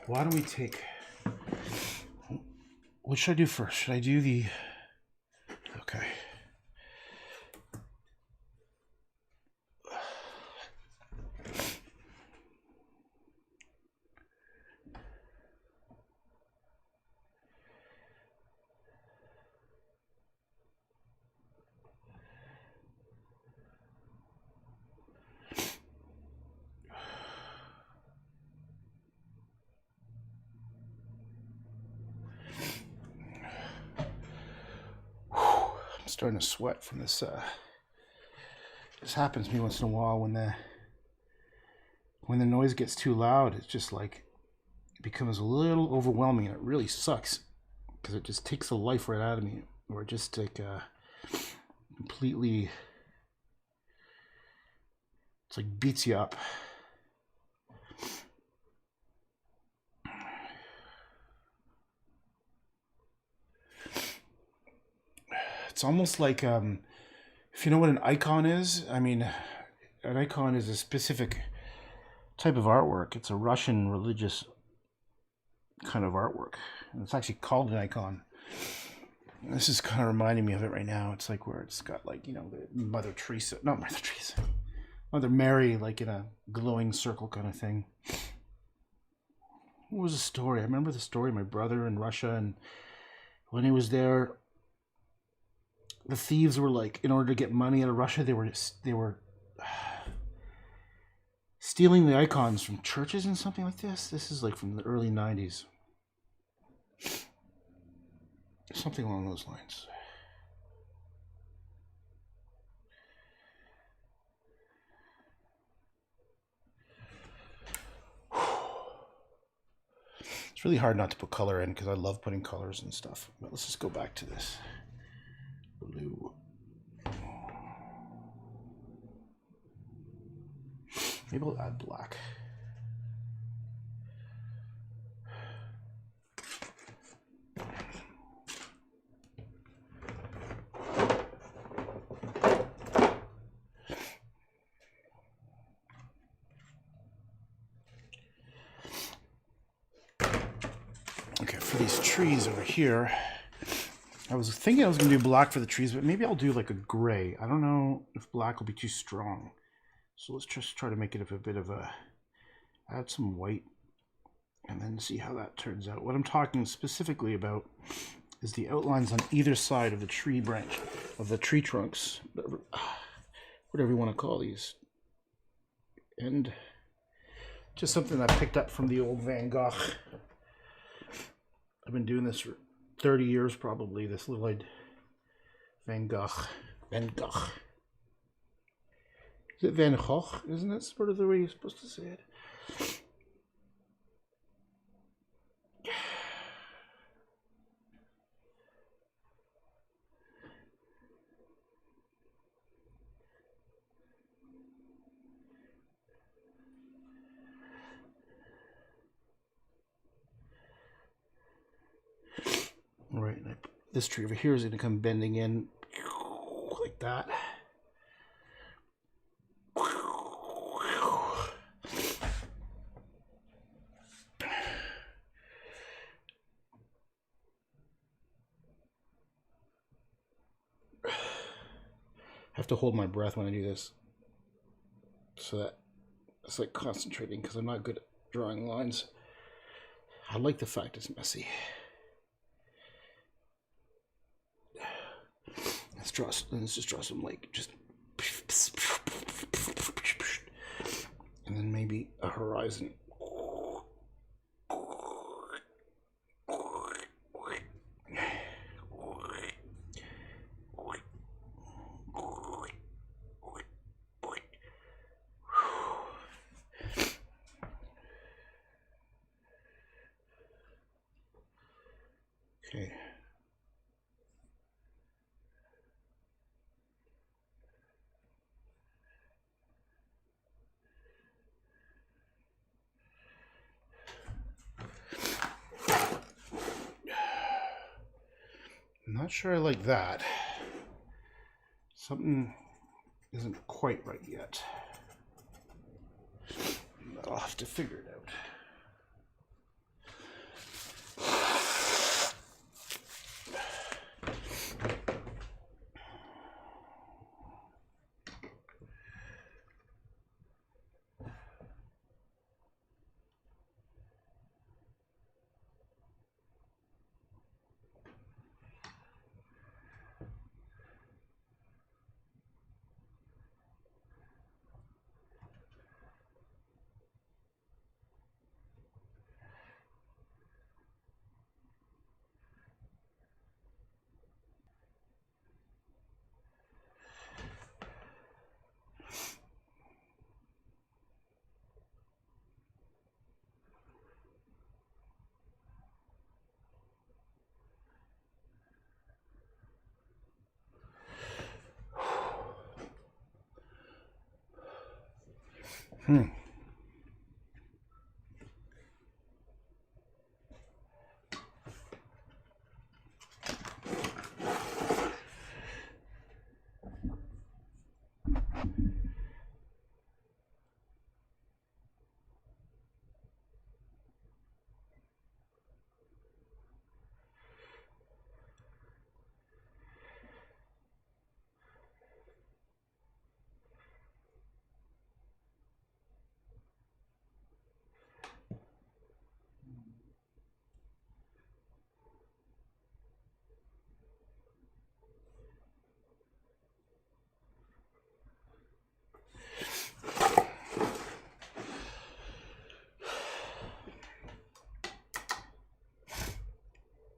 Why don't we take... What should I do first? Should I do the... Okay. starting to sweat from this. This happens to me once in a while when the noise gets too loud. It's just like it becomes a little overwhelming, and it really sucks because it just takes the life right out of me, or just like completely. It's like beats you up. It's almost like if you know what an icon is. I mean, an icon is a specific type of artwork. It's a Russian religious kind of artwork, and it's actually called an icon. And this is kind of reminding me of it right now. It's like where it's got like, you know, the Mother Teresa, not Mother Teresa, Mother Mary, like in a glowing circle kind of thing. What was the story? I remember the story. My brother in Russia, and when he was there, the thieves were like, in order to get money out of Russia, they were stealing the icons from churches and something like this. This is like from the early 90s. Something along those lines. It's really hard not to put color in because I love putting colors and stuff. But let's just go back to this blue. Maybe I'll add black. Okay, for these trees over here, I was thinking I was going to do black for the trees, but maybe I'll do like a gray. I don't know if black will be too strong. So let's just try to make it a bit of a, add some white, and then see how that turns out. What I'm talking specifically about is the outlines on either side of the tree branch, of the tree trunks, whatever you want to call these. And just something I picked up from the old Van Gogh. I've been doing this for 30 years probably, this little Van Gogh. Van Gogh. Is it Van Gogh? Isn't that sort of the way you're supposed to say it? All right, this tree over here is going to come bending in like that. I have to hold my breath when I do this, so that it's like concentrating, because I'm not good at drawing lines. I like the fact it's messy. Let's just draw some like just, and then maybe a horizon. Okay. I'm not sure I like that. Something isn't quite right yet. I'll have to figure it out.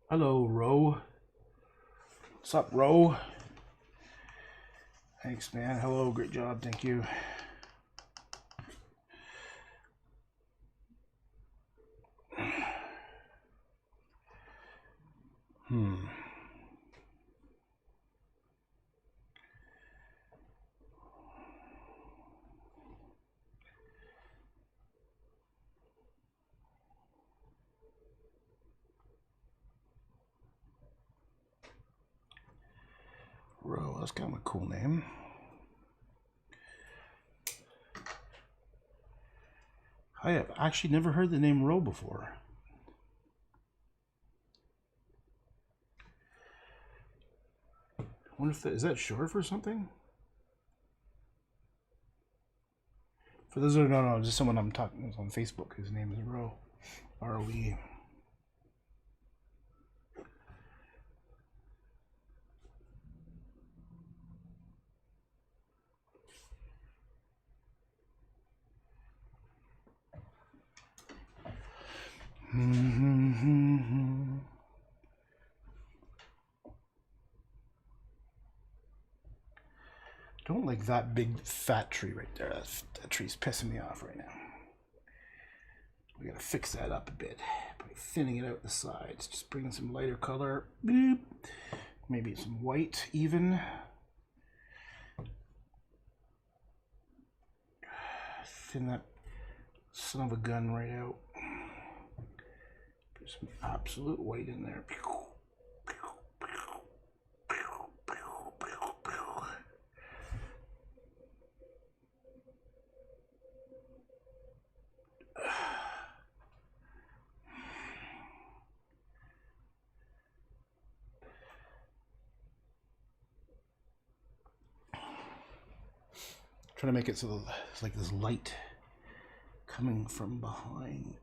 Hello, Ro. What's up, Ro? Thanks, man. Hello, great job. Thank you. Ro, that's kind of a cool name. I have actually never heard the name Ro before. I wonder if is that short for something? For those who don't know, just someone I'm talking with on Facebook. His name is Ro. R-O-E. Don't like that big fat tree right there. That tree's pissing me off right now. We gotta fix that up a bit by thinning it out the sides. Just bringing some lighter color. Boop. Maybe some white even. Thin that son of a gun right out. Put some absolute white in there. Trying to make it so it's like this light coming from behind.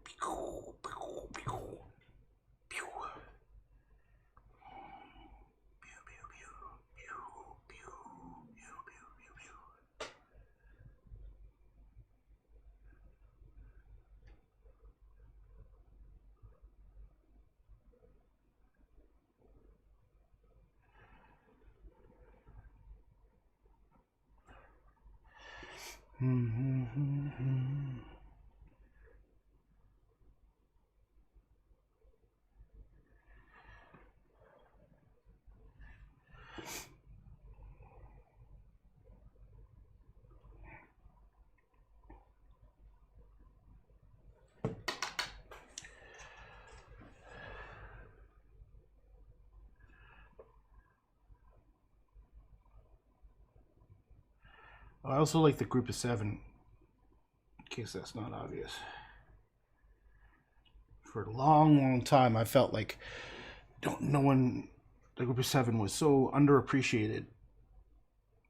I also like the group of 7, in case that's not obvious. For a long time, I felt like the group of 7 was so underappreciated.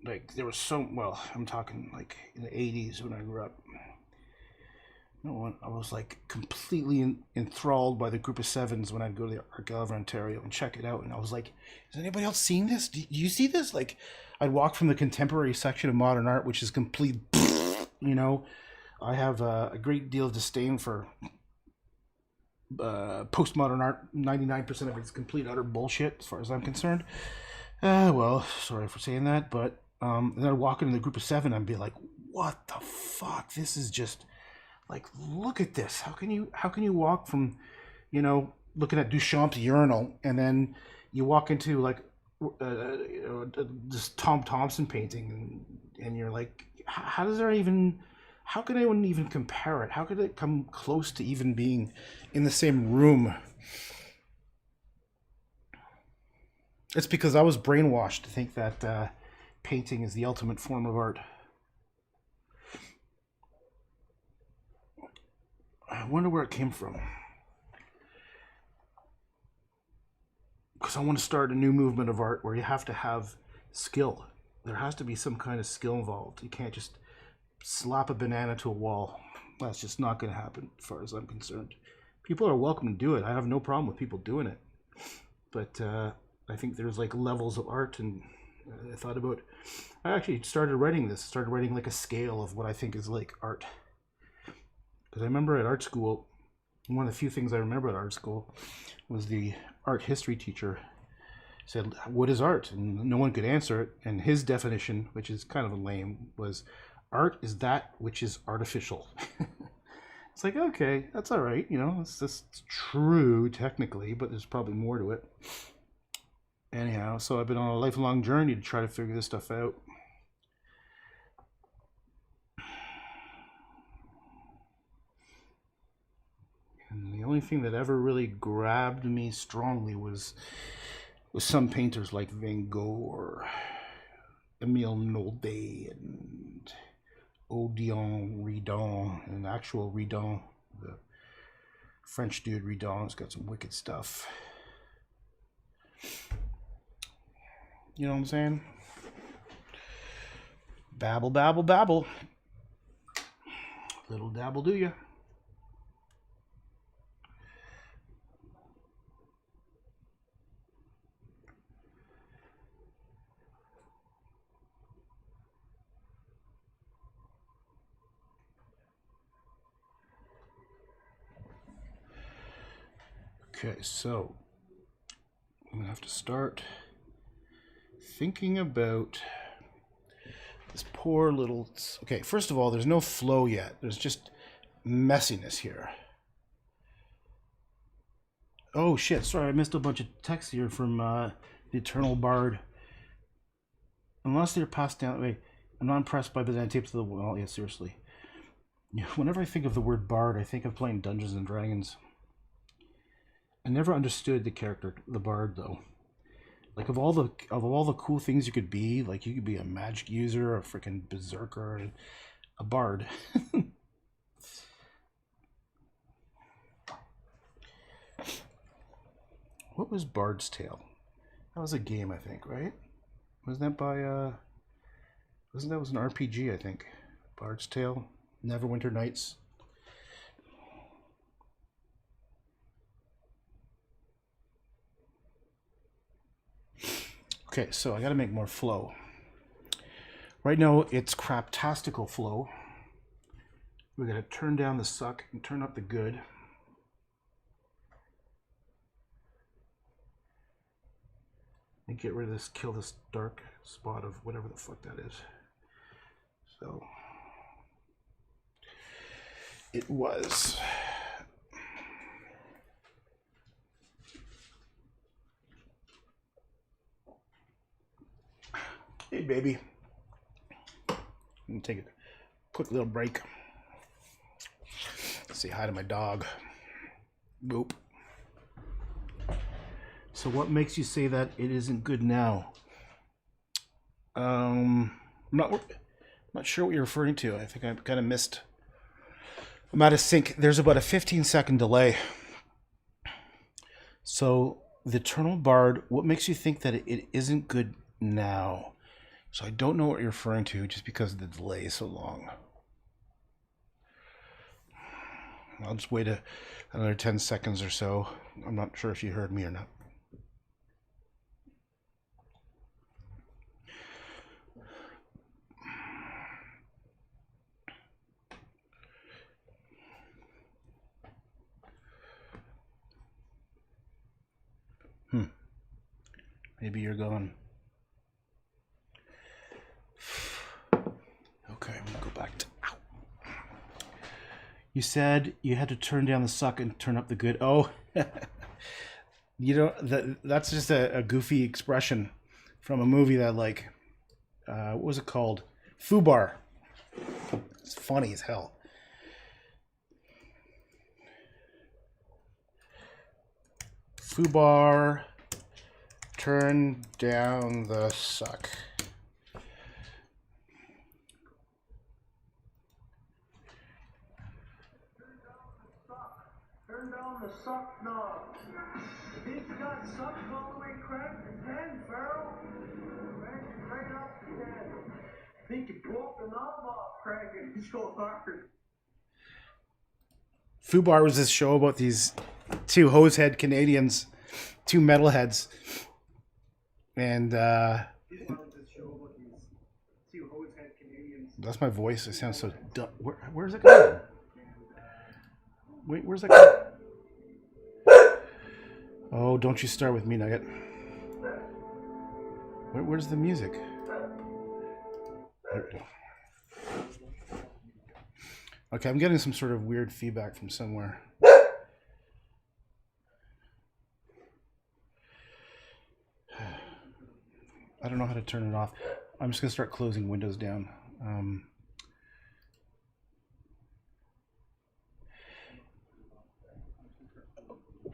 Like, there was so, well, I'm talking like in the 80s when I grew up. I was like completely enthralled by the group of 7s when I'd go to the Art Gallery, Ontario and check it out. And I was like, is anybody else seeing this? Do you see this? Like, I'd walk from the contemporary section of modern art, which is complete, I have a great deal of disdain for postmodern art. 99% of it is complete utter bullshit as far as I'm concerned. Well, sorry for saying that, but then I'd walk into the group of 7 and I'd be like, what the fuck? This is just like, look at this. How can you walk from, looking at Duchamp's urinal and then you walk into like this Tom Thompson painting and you're like, how how could anyone even compare it? How could it come close to even being in the same room? It's because I was brainwashed to think that painting is the ultimate form of art. I wonder where it came from. Because I want to start a new movement of art where you have to have skill. There has to be some kind of skill involved. You can't just slap a banana to a wall. That's just not going to happen as far as I'm concerned. People are welcome to do it. I have no problem with people doing it. But I think there's like levels of art, and I thought about, I actually started writing like a scale of what I think is like art. Because I remember at art school, one of the few things I remember at art school was the art history teacher said, what is art? And no one could answer it. And his definition, which is kind of lame, was art is that which is artificial. It's like, okay, that's all right. You know, it's true technically, but there's probably more to it. Anyhow, so I've been on a lifelong journey to try to figure this stuff out. And the only thing that ever really grabbed me strongly was some painters like Van Gogh or Emile Nolde and Odilon Redon, and actual Redon, the French dude Redon's got some wicked stuff. You know what I'm saying? Babble, babble, babble. Little dabble do ya. Okay, so I'm gonna have to start thinking about this poor little... Okay, first of all, there's no flow yet. There's just messiness here. Oh shit, sorry, I missed a bunch of text here from the Eternal Bard. Unless they're passed down... Wait, I'm not impressed by banana tapes to the wall. Yeah, seriously. Whenever I think of the word bard, I think of playing Dungeons and Dragons. I never understood the character, the bard, though. Like, of all the cool things you could be, like, you could be a magic user, a freaking berserker, a bard. What was Bard's Tale? That was a game, I think, right? Wasn't that by, wasn't that was an RPG, I think. Bard's Tale, Neverwinter Nights. Okay, so I gotta make more flow. Right now, it's craptastical flow. We're gonna turn down the suck and turn up the good. And get rid of this, kill this dark spot of whatever the fuck that is. So, it was. Hey, baby. I'm gonna take a quick little break. Say hi to my dog. Boop. So what makes you say that it isn't good now? I'm not sure what you're referring to. I think I kind of missed. I'm out of sync. There's about a 15-second delay. So the Eternal Bard, what makes you think that it isn't good now? So I don't know what you're referring to just because the delay is so long. I'll just wait another 10 seconds or so. I'm not sure if you heard me or not. Maybe you're gone. Okay, I'm gonna go back to... Ow. You said you had to turn down the suck and turn up the good. Oh, you know, that's just a goofy expression from a movie that, like, what was it called? Fubar. It's funny as hell. Foobar, turn down the suck. Turn down the suck knob. He's got sucked all the way cracked to 10, Farrell. Crank up to 10. I think you broke the knob off cranking so hard. Foobar was this show about these two hosehead Canadians, two metalheads, and that's my voice. It sounds so dumb. Where's it going? Wait, where's that going? Oh, don't you start with me, Nugget. Where's the music? There we go. Okay, I'm getting some sort of weird feedback from somewhere. I don't know how to turn it off. I'm just going to start closing windows down.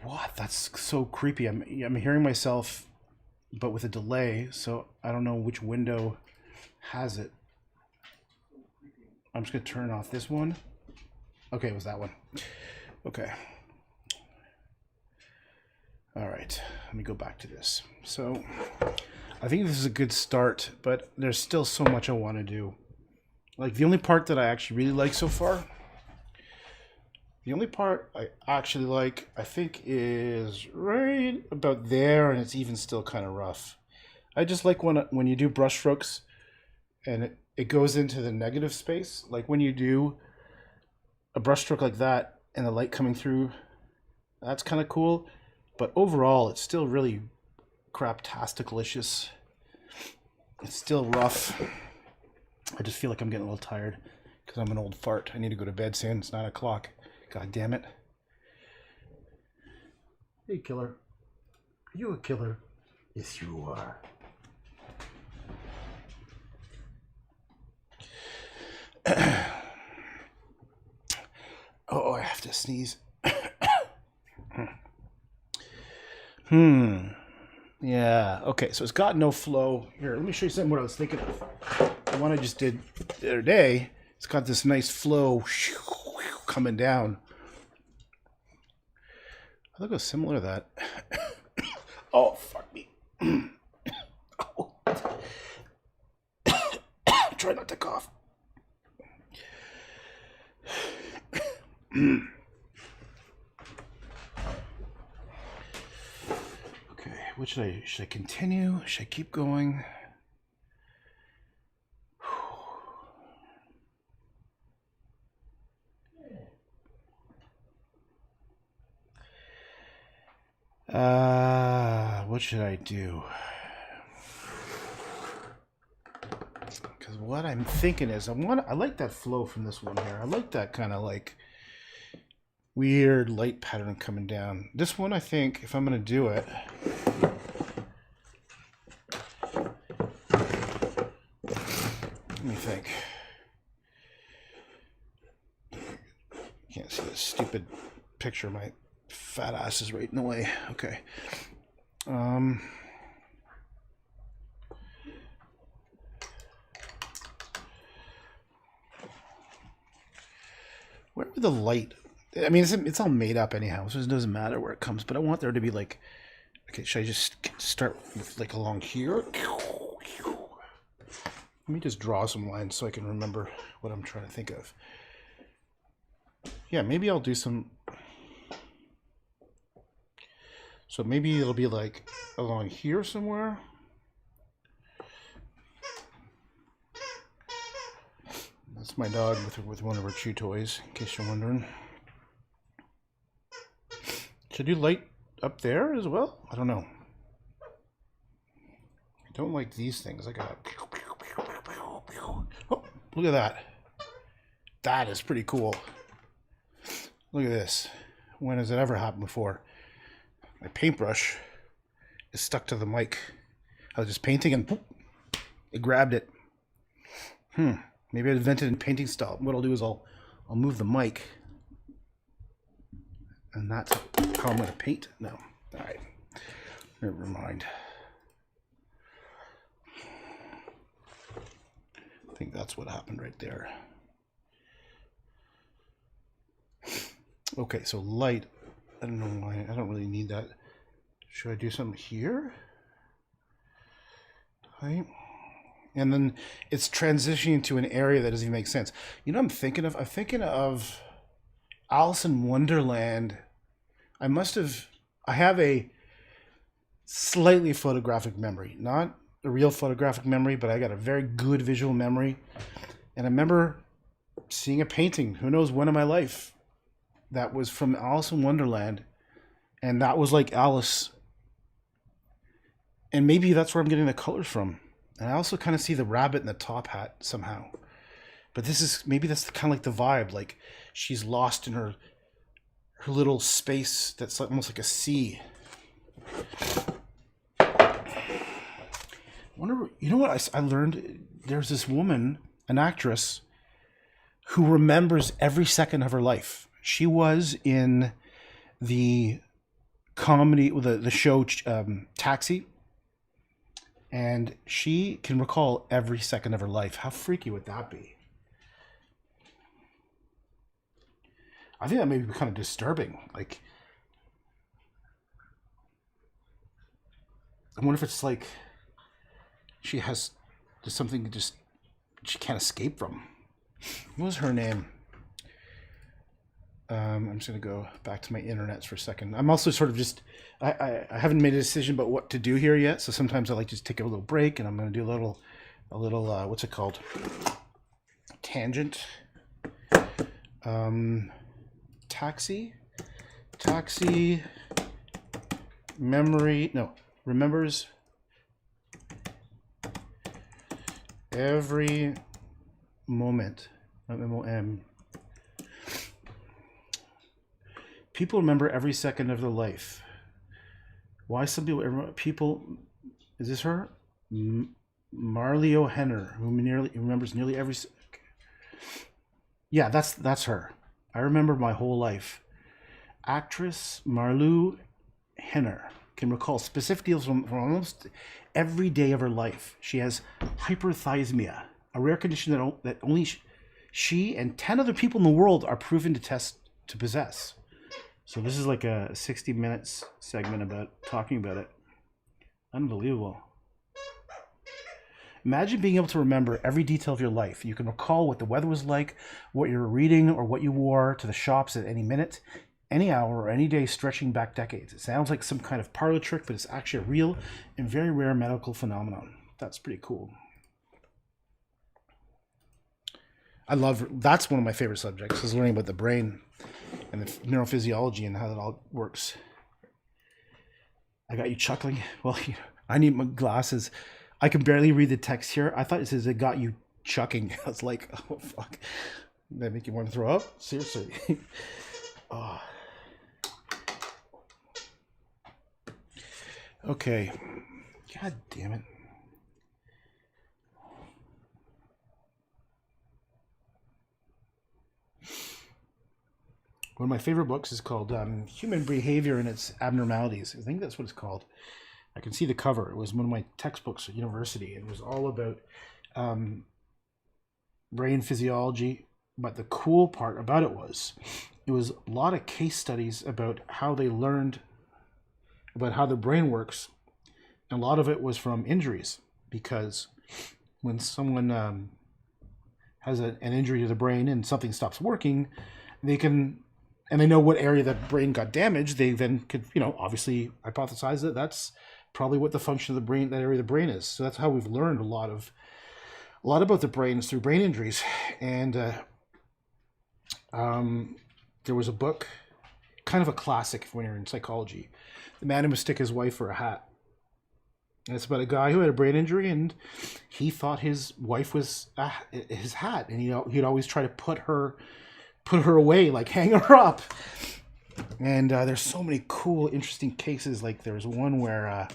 What? That's so creepy. I'm hearing myself, but with a delay, so I don't know which window has it. I'm just going to turn off this one. Okay, it was that one. Okay. All right, let me go back to this. So I think this is a good start, but there's still so much I want to do. Like the only part that I actually really like so far, the only part I actually like, I think, is right about there, and it's even still kind of rough. I just like when you do brush strokes and it goes into the negative space. Like when you do a brush stroke like that and the light coming through, that's kind of cool. But overall, it's still really craptasticalicious. It's still rough. I just feel like I'm getting a little tired because I'm an old fart. I need to go to bed soon. It's 9 o'clock. God damn it. Hey, killer. Are you a killer? Yes, you are. Oh, I have to sneeze. Yeah, okay, so it's got no flow. Here, let me show you something what I was thinking of. The one I just did the other day, it's got this nice flow coming down. I think it was similar to that. Oh, fuck me. Oh. Try not to cough. Okay, what should I continue? Should I keep going? What should I do? Because what I'm thinking is I like that flow from this one here. I like that kind of like weird light pattern coming down. This one, I think, if I'm going to do it, let me think. Can't see this stupid picture. My fat ass is right in the way. Okay. Where would the light? I mean, it's all made up anyhow, so it doesn't matter where it comes. But I want there to be like, okay, should I just start with like along here? Let me just draw some lines so I can remember what I'm trying to think of. Yeah, maybe I'll do some. So maybe it'll be like along here somewhere. That's my dog with one of her chew toys, in case you're wondering. Should I do light up there as well? I don't know. I don't like these things. I got. Oh, look at that. That is pretty cool. Look at this. When has it ever happened before? My paintbrush is stuck to the mic. I was just painting and poof, it grabbed it. Maybe I invented a painting style. What I'll do is I'll move the mic, and that's how I'm going to paint. No, all right, never mind. I think that's what happened right there. Okay, so light. I don't know why. I don't really need that. Should I do something here? Right. And then it's transitioning to an area that doesn't even make sense. You know what I'm thinking of? I'm thinking of Alice in Wonderland. I have a slightly photographic memory. Not a real photographic memory, but I got a very good visual memory. And I remember seeing a painting, who knows when in my life, that was from Alice in Wonderland. And that was like Alice. And maybe that's where I'm getting the colors from. And I also kind of see the rabbit in the top hat somehow. But maybe that's kind of like the vibe. Like she's lost in her little space that's almost like a sea. I wonder, you know what I learned? There's this woman, an actress, who remembers every second of her life. She was in the comedy, the show Taxi. And she can recall every second of her life. How freaky would that be? I think that may be kind of disturbing. Like, I wonder if it's like there's something she can't escape from. What was her name? I'm just going to go back to my internets for a second. I'm also sort of I haven't made a decision about what to do here yet. So sometimes I like to just take a little break, and I'm going to do a little what's it called? Tangent. Taxi. Memory. No, remembers every moment. M-O-M. People remember every second of their life. Why some people, is this her? Marleo Henner, who remembers nearly every. Yeah, that's her. I remember my whole life. Actress Marlou Henner can recall specific deals from almost every day of her life. She has hyperthysemia, a rare condition that only she and 10 other people in the world are proven to possess. So this is like a 60 minutes segment about talking about it. Unbelievable. Imagine being able to remember every detail of your life. You can recall what the weather was like, what you were reading, or what you wore to the shops at any minute, any hour, or any day stretching back decades. It sounds like some kind of parlor trick, but it's actually a real and very rare medical phenomenon. That's pretty cool. That's one of my favorite subjects, is learning about the brain and the neurophysiology and how that all works. I got you chuckling. Well, I need my glasses. I can barely read the text here. I thought it says it got you chucking. I was like, oh, fuck. Did that make you want to throw up? Seriously. Oh. Okay. God damn it. One of my favorite books is called Human Behavior and Its Abnormalities. I think that's what it's called. I can see the cover. It was one of my textbooks at university. It was all about brain physiology. But the cool part about it was a lot of case studies about how they learned about how their brain works. And a lot of it was from injuries, because when someone has an injury to the brain and something stops working, they know what area that brain got damaged. They then could, obviously hypothesize that that's probably what the function of the brain, that area of the brain is. So that's how we've learned a lot about the brain, is through brain injuries. And there was a book, kind of a classic when you're in psychology, The Man Who Mistook His Wife for a Hat. And it's about a guy who had a brain injury, and he thought his wife was his hat, and he'd always try to put her away, like hang her up. And there's so many cool, interesting cases. Like there was one where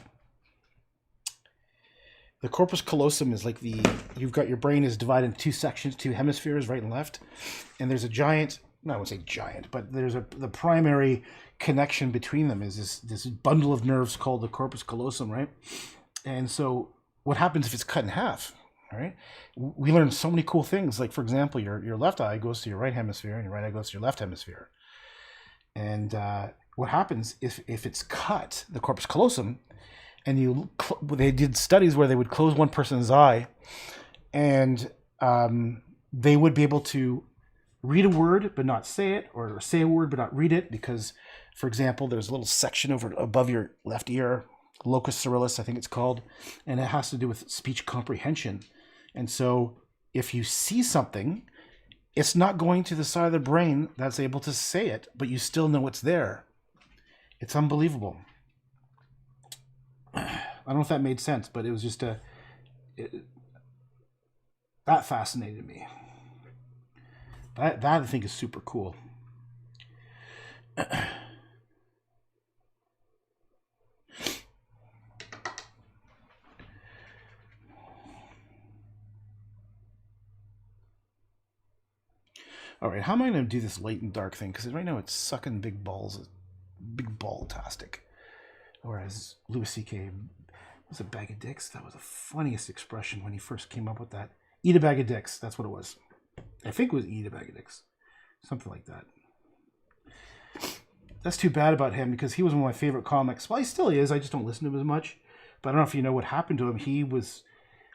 The corpus callosum is like you've got your brain is divided into two sections, two hemispheres, right and left, and there's a giant. No, I won't say giant, but there's the primary connection between them is this bundle of nerves called the corpus callosum, right? And so, what happens if it's cut in half? Right? We learn so many cool things. Like, for example, your left eye goes to your right hemisphere, and your right eye goes to your left hemisphere. And what happens if it's cut, the corpus callosum, and they did studies where they would close one person's eye, and they would be able to read a word but not say it, or say a word but not read it, because, for example, there's a little section over above your left ear, locus coeruleus, I think it's called, and it has to do with speech comprehension. And so if you see something, it's not going to the side of the brain that's able to say it, but you still know it's there. It's unbelievable. I don't know if that made sense, but it was just that fascinated me. That I think is super cool. All right, how am I going to do this light and dark thing? Because right now it's sucking big balls, big ball-tastic. Whereas Louis C.K. was a bag of dicks. That was the funniest expression when he first came up with that. Eat a bag of dicks. That's what it was. I think it was eat a bag of dicks. Something like that. That's too bad about him because he was one of my favorite comics. Well, he still is. I just don't listen to him as much. But I don't know if you know what happened to him. He was...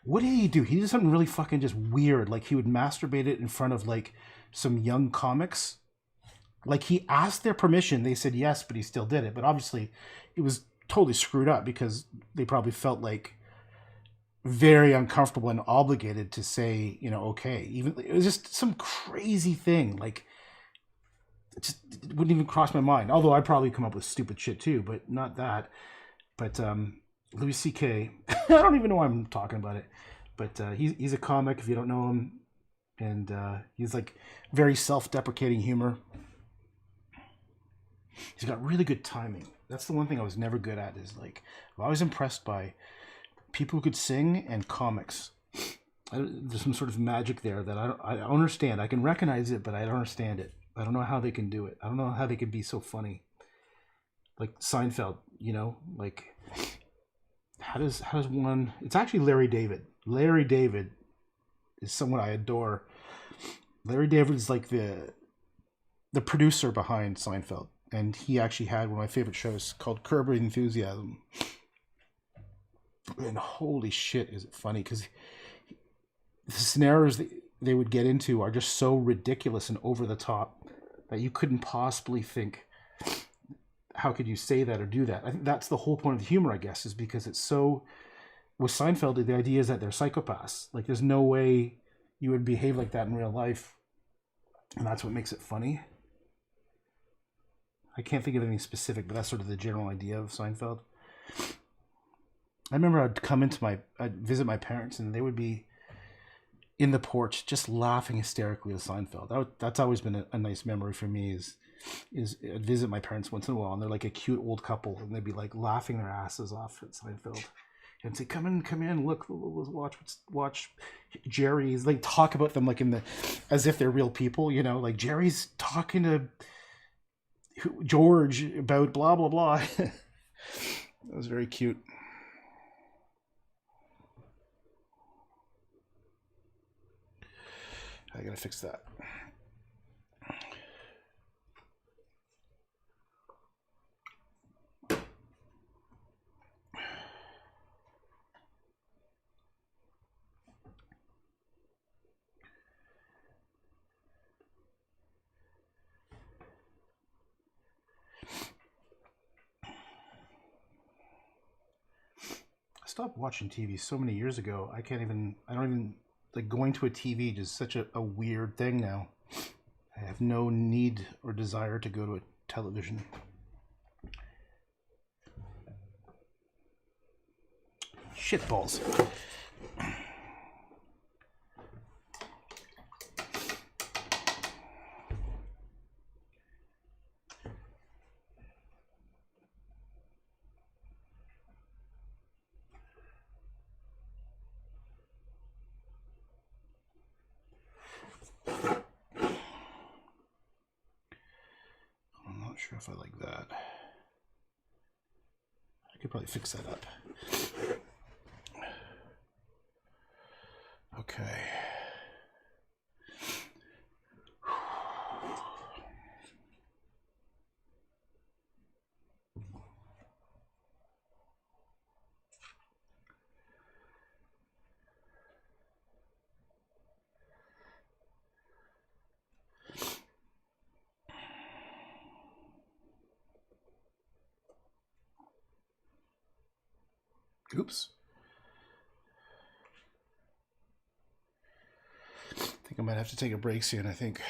What did he do? He did something really fucking just weird. Like, he would masturbate it in front of, like, some young comics. Like, he asked their permission. They said yes, but he still did it. But obviously, it was totally screwed up because they probably felt, like, very uncomfortable and obligated to say, you know, okay. Even it was just some crazy thing. Like, it wouldn't even cross my mind. Although I'd probably come up with stupid shit, too. But not that. But, Louis C.K. I don't even know why I'm talking about it, but he's a comic if you don't know him, and he's like very self-deprecating humor. He's got really good timing. That's the one thing I was never good at. Is like I'm always impressed by people who could sing and comics. There's some sort of magic there that I don't understand. I can recognize it, but I don't understand it. I don't know how they can do it. I don't know how they can be so funny. Like Seinfeld, you know, like. How does one... It's actually Larry David. Larry David is someone I adore. Larry David is like the producer behind Seinfeld. And he actually had one of my favorite shows called Curb Your Enthusiasm. And holy shit, is it funny. Because the scenarios that they would get into are just so ridiculous and over the top that you couldn't possibly think... How could you say that or do that? I think that's the whole point of the humor, I guess, is because it's so... With Seinfeld, the idea is that they're psychopaths. Like, there's no way you would behave like that in real life. And that's what makes it funny. I can't think of anything specific, but that's sort of the general idea of Seinfeld. I remember I'd visit my parents, and they would be in the porch just laughing hysterically at Seinfeld. That's always been a nice memory for me, is I'd visit my parents once in a while, and they're like a cute old couple, and they'd be like laughing their asses off at Seinfeld, and say, "Come in, look, let's watch Jerry's." Like talk about them like as if they're real people, you know, like Jerry's talking to George about blah blah blah. That was very cute. I gotta fix that. I stopped watching TV so many years ago. I don't even, like, going to a TV is such a weird thing now. I have no need or desire to go to a television. Shitballs. sure if I like that. I could probably fix that up. Okay. Oops. I think I might have to take a break soon, I think.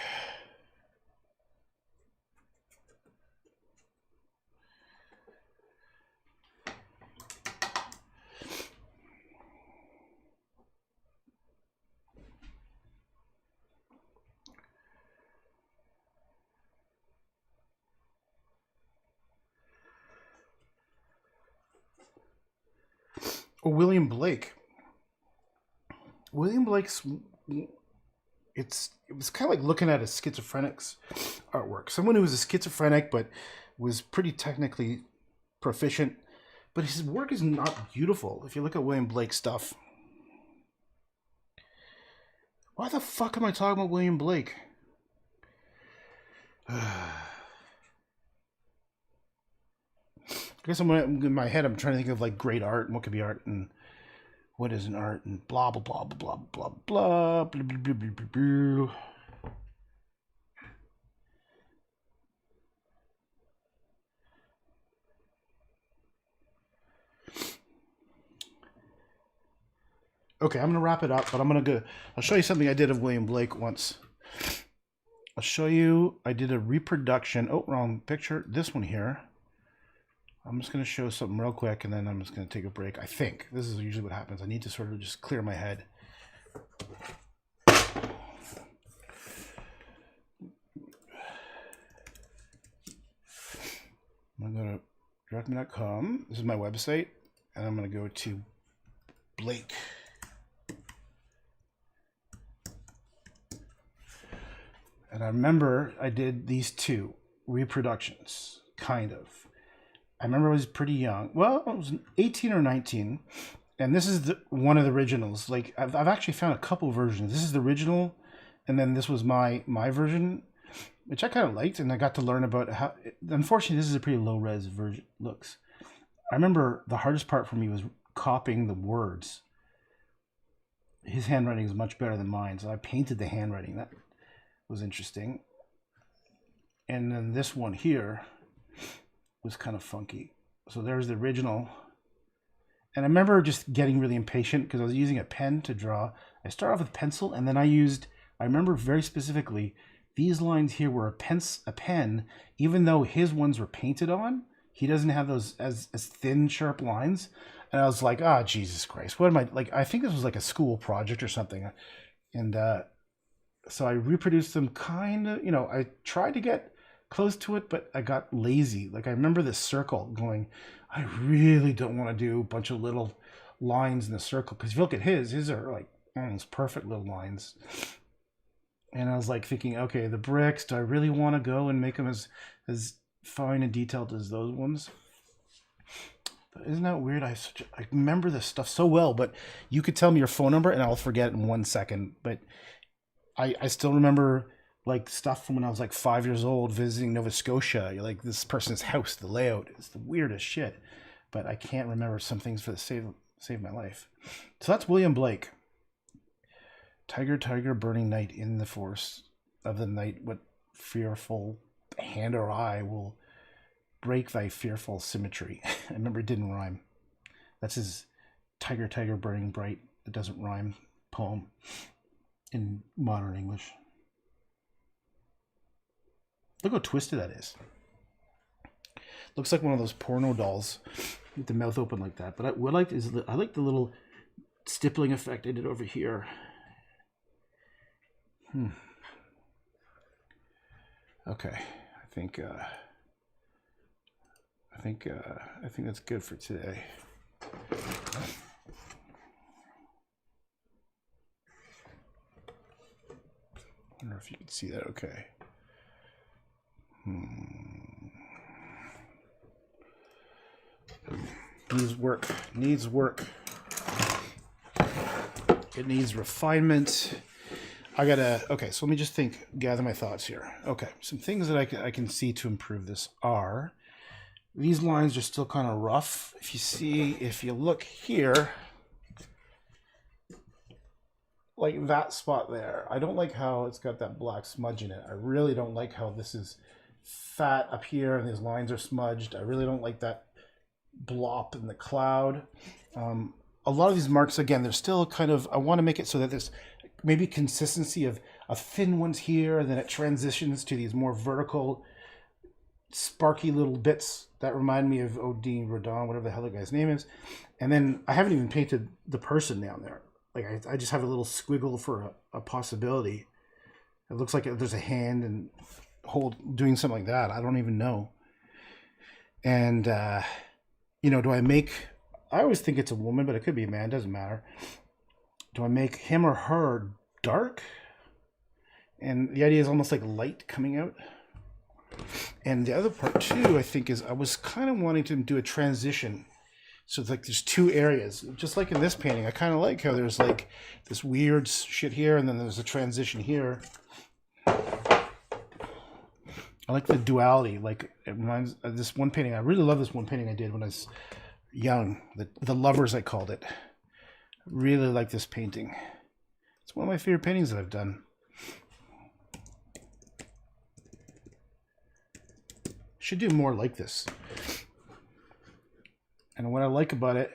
Oh, William Blake. William Blake's, it was kind of like looking at a schizophrenic's artwork. Someone who was a schizophrenic but was pretty technically proficient, but his work is not beautiful. If you look at William Blake's stuff. Why the fuck am I talking about William Blake? I guess in my head I'm trying to think of like great art and what could be art and what is an art and blah blah blah blah blah blah blah blah blah blah blah blah. Okay, I'm gonna wrap it up, but I'll show you something I did of William Blake once. I'll show you, I did a reproduction. Oh, wrong picture. This one here. I'm just going to show something real quick, and then I'm just going to take a break. I think this is usually what happens. I need to sort of just clear my head. I'm going to go to directme.com. This is my website, and I'm going to go to Blake. And I remember I did these two reproductions, kind of. I remember I was pretty young. Well, I was 18 or 19. And this is one of the originals. Like, I've actually found a couple versions. This is the original. And then this was my version, which I kind of liked. And I got to learn about how... Unfortunately, this is a pretty low-res version. Looks. I remember the hardest part for me was copying the words. His handwriting is much better than mine. So I painted the handwriting. That was interesting. And then this one here was kind of funky. So there's the original. And I remember just getting really impatient because I was using a pen to draw. I started off with pencil, and then I remember very specifically, these lines here were a pen, even though his ones were painted on. He doesn't have those as thin, sharp lines. And I was like, Jesus Christ. What am I, like, I think this was like a school project or something. And so I reproduced them kind of, I tried to get close to it, but I got lazy. Like, I remember this circle going, I really don't want to do a bunch of little lines in the circle, because if you look at his are like almost perfect little lines. And I was like thinking, okay, the bricks, do I really want to go and make them as fine and detailed as those ones? But isn't that weird? I remember this stuff so well, but you could tell me your phone number and I'll forget it in 1 second. But I still remember like stuff from when I was like 5 years old visiting Nova Scotia. Like this person's house, the layout is the weirdest shit. But I can't remember some things for the save my life. So that's William Blake. Tiger, tiger, burning night in the forest of the night. What fearful hand or eye will break thy fearful symmetry? I remember it didn't rhyme. That's his tiger, tiger, burning bright. It doesn't rhyme poem in modern English. Look how twisted that is. Looks like one of those porno dolls with the mouth open like that. But what I liked is I like the little stippling effect I did over here. Okay, I think that's good for today. I wonder if you can see that okay. Needs work. Needs work. It needs refinement. Okay, so let me just gather my thoughts here. Okay, some things that I can see to improve this are, these lines are still kind of rough. If you look here, like that spot there, I don't like how it's got that black smudge in it. I really don't like how this is fat up here and these lines are smudged. I really don't like that blop in the cloud. A lot of these marks, again, they're still kind of, I want to make it so that there's maybe consistency of thin ones here, and then it transitions to these more vertical, sparky little bits that remind me of Odin Rodin, whatever the hell the guy's name is. And then I haven't even painted the person down there. Like I just have a little squiggle for a possibility. It looks like there's a hand and doing something like that. I don't even know. And do I always think it's a woman, but it could be a man, doesn't matter. Do I make him or her dark? And the idea is almost like light coming out. And the other part too, I think, is I was kind of wanting to do a transition. So it's like there's two areas, just like in this painting. I kind of like how there's like this weird shit here, and then there's a transition here. I like the duality. Like it reminds this one painting. I really love this one painting I did when I was young. The Lovers, I called it. Really like this painting. It's one of my favorite paintings that I've done. Should do more like this. And what I like about it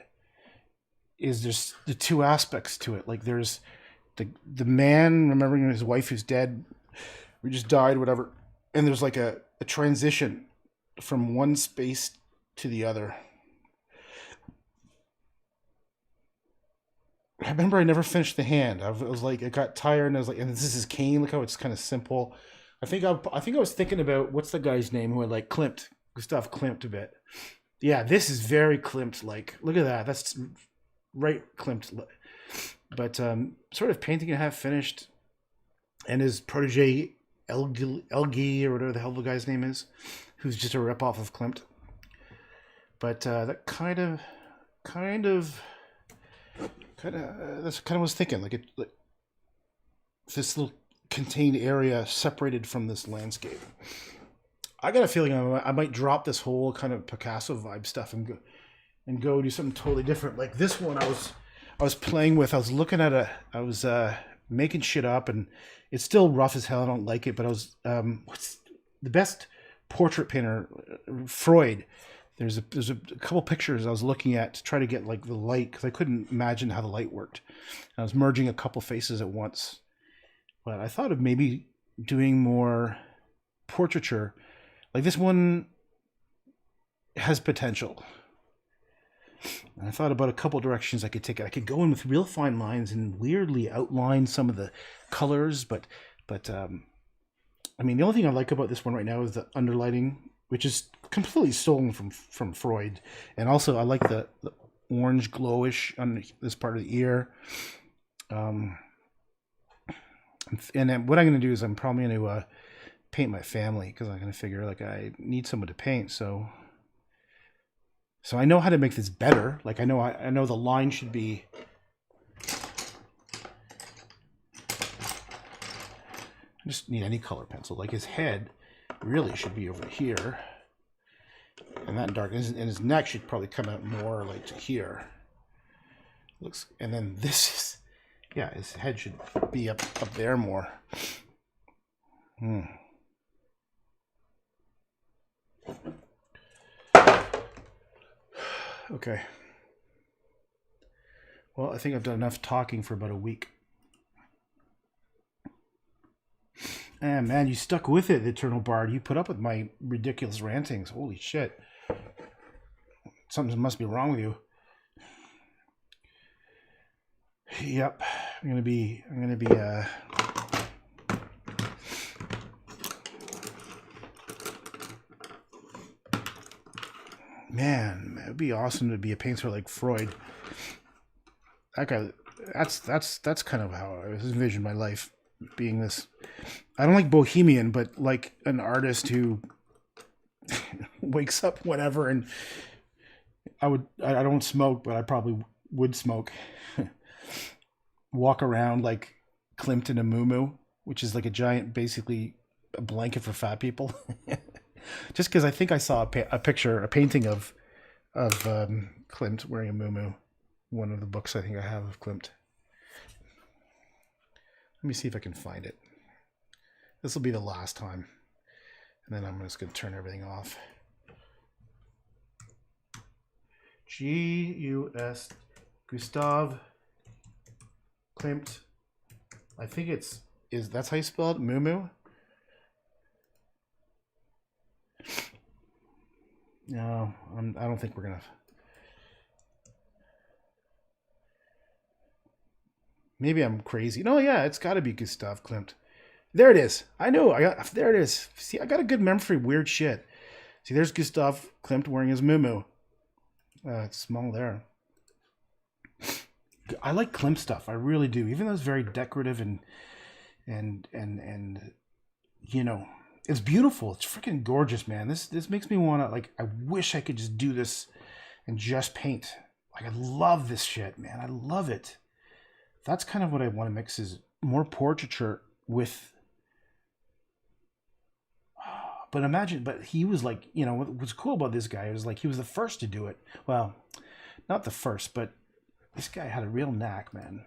is there's the two aspects to it. Like there's the man remembering his wife who's dead, who just died, whatever. And there's like a transition from one space to the other. I remember I never finished the hand. I was like, I got tired, and I was like, and this is Cain. Look how it's kind of simple. I think I was thinking about, what's the guy's name who I like, Klimt, Gustav Klimt a bit. Yeah, this is very Klimt like. Look at that. That's right Klimt. But sort of painting it half finished, and his protege Elgi or whatever the hell the guy's name is, who's just a rip off of Klimt. But that kind of that's kind of was thinking, like this little contained area separated from this landscape. I got a feeling I might drop this whole kind of Picasso vibe stuff and go do something totally different. Like this one, I was playing with. I was looking at I was making shit up, and it's still rough as hell. I don't like it, but I was what's the best portrait painter, Freud. There's a couple pictures I was looking at to try to get like the light, because I couldn't imagine how the light worked. I was merging a couple faces at once, but I thought of maybe doing more portraiture. Like this one has potential. And I thought about a couple directions I could take it. I could go in with real fine lines and weirdly outline some of the colors, but I mean, the only thing I like about this one right now is the underlighting, which is completely stolen from Freud. And also I like the orange glowish on this part of the ear. And then what I'm going to do is I'm probably going to paint my family, because I'm going to figure like I need someone to paint. So I know how to make this better. Like I know the line should be, I just need any color pencil. Like his head really should be over here, and that darkness, and his neck should probably come out more like to here. Looks, and then this is, yeah, his head should be up there more. Okay. Well, I think I've done enough talking for about a week. And man, you stuck with it, Eternal Bard. You put up with my ridiculous rantings. Holy shit. Something must be wrong with you. Yep. I'm gonna be man, it would be awesome to be a painter like Freud. That guy, that's kind of how I envisioned my life, being this. I don't like bohemian, but like an artist who wakes up whenever and I don't smoke, but I probably would smoke. Walk around like Klimt in a muumuu, which is like a giant, basically a blanket for fat people. Just because I think I saw a picture, a painting of Klimt wearing a muumuu. One of the books I think I have of Klimt. Let me see if I can find it. This will be the last time. And then I'm just going to turn everything off. G-U-S, Gustav Klimt. I think that's how you spell it? Muumuu? No, I don't think we're going to. Maybe I'm crazy. No, yeah, it's got to be Gustav Klimt. There it is. I know. There it is. See, I got a good memory for weird shit. See, there's Gustav Klimt wearing his muumuu. It's small there. I like Klimt stuff. I really do. Even though it's very decorative and you know, it's beautiful. It's freaking gorgeous, man. This makes me want to, like, I wish I could just do this and just paint. Like, I love this shit, man. I love it. That's kind of what I want to mix, is more portraiture with. But imagine, but he was like, you know, what's cool about this guy is like he was the first to do it. Well, not the first, but this guy had a real knack, man.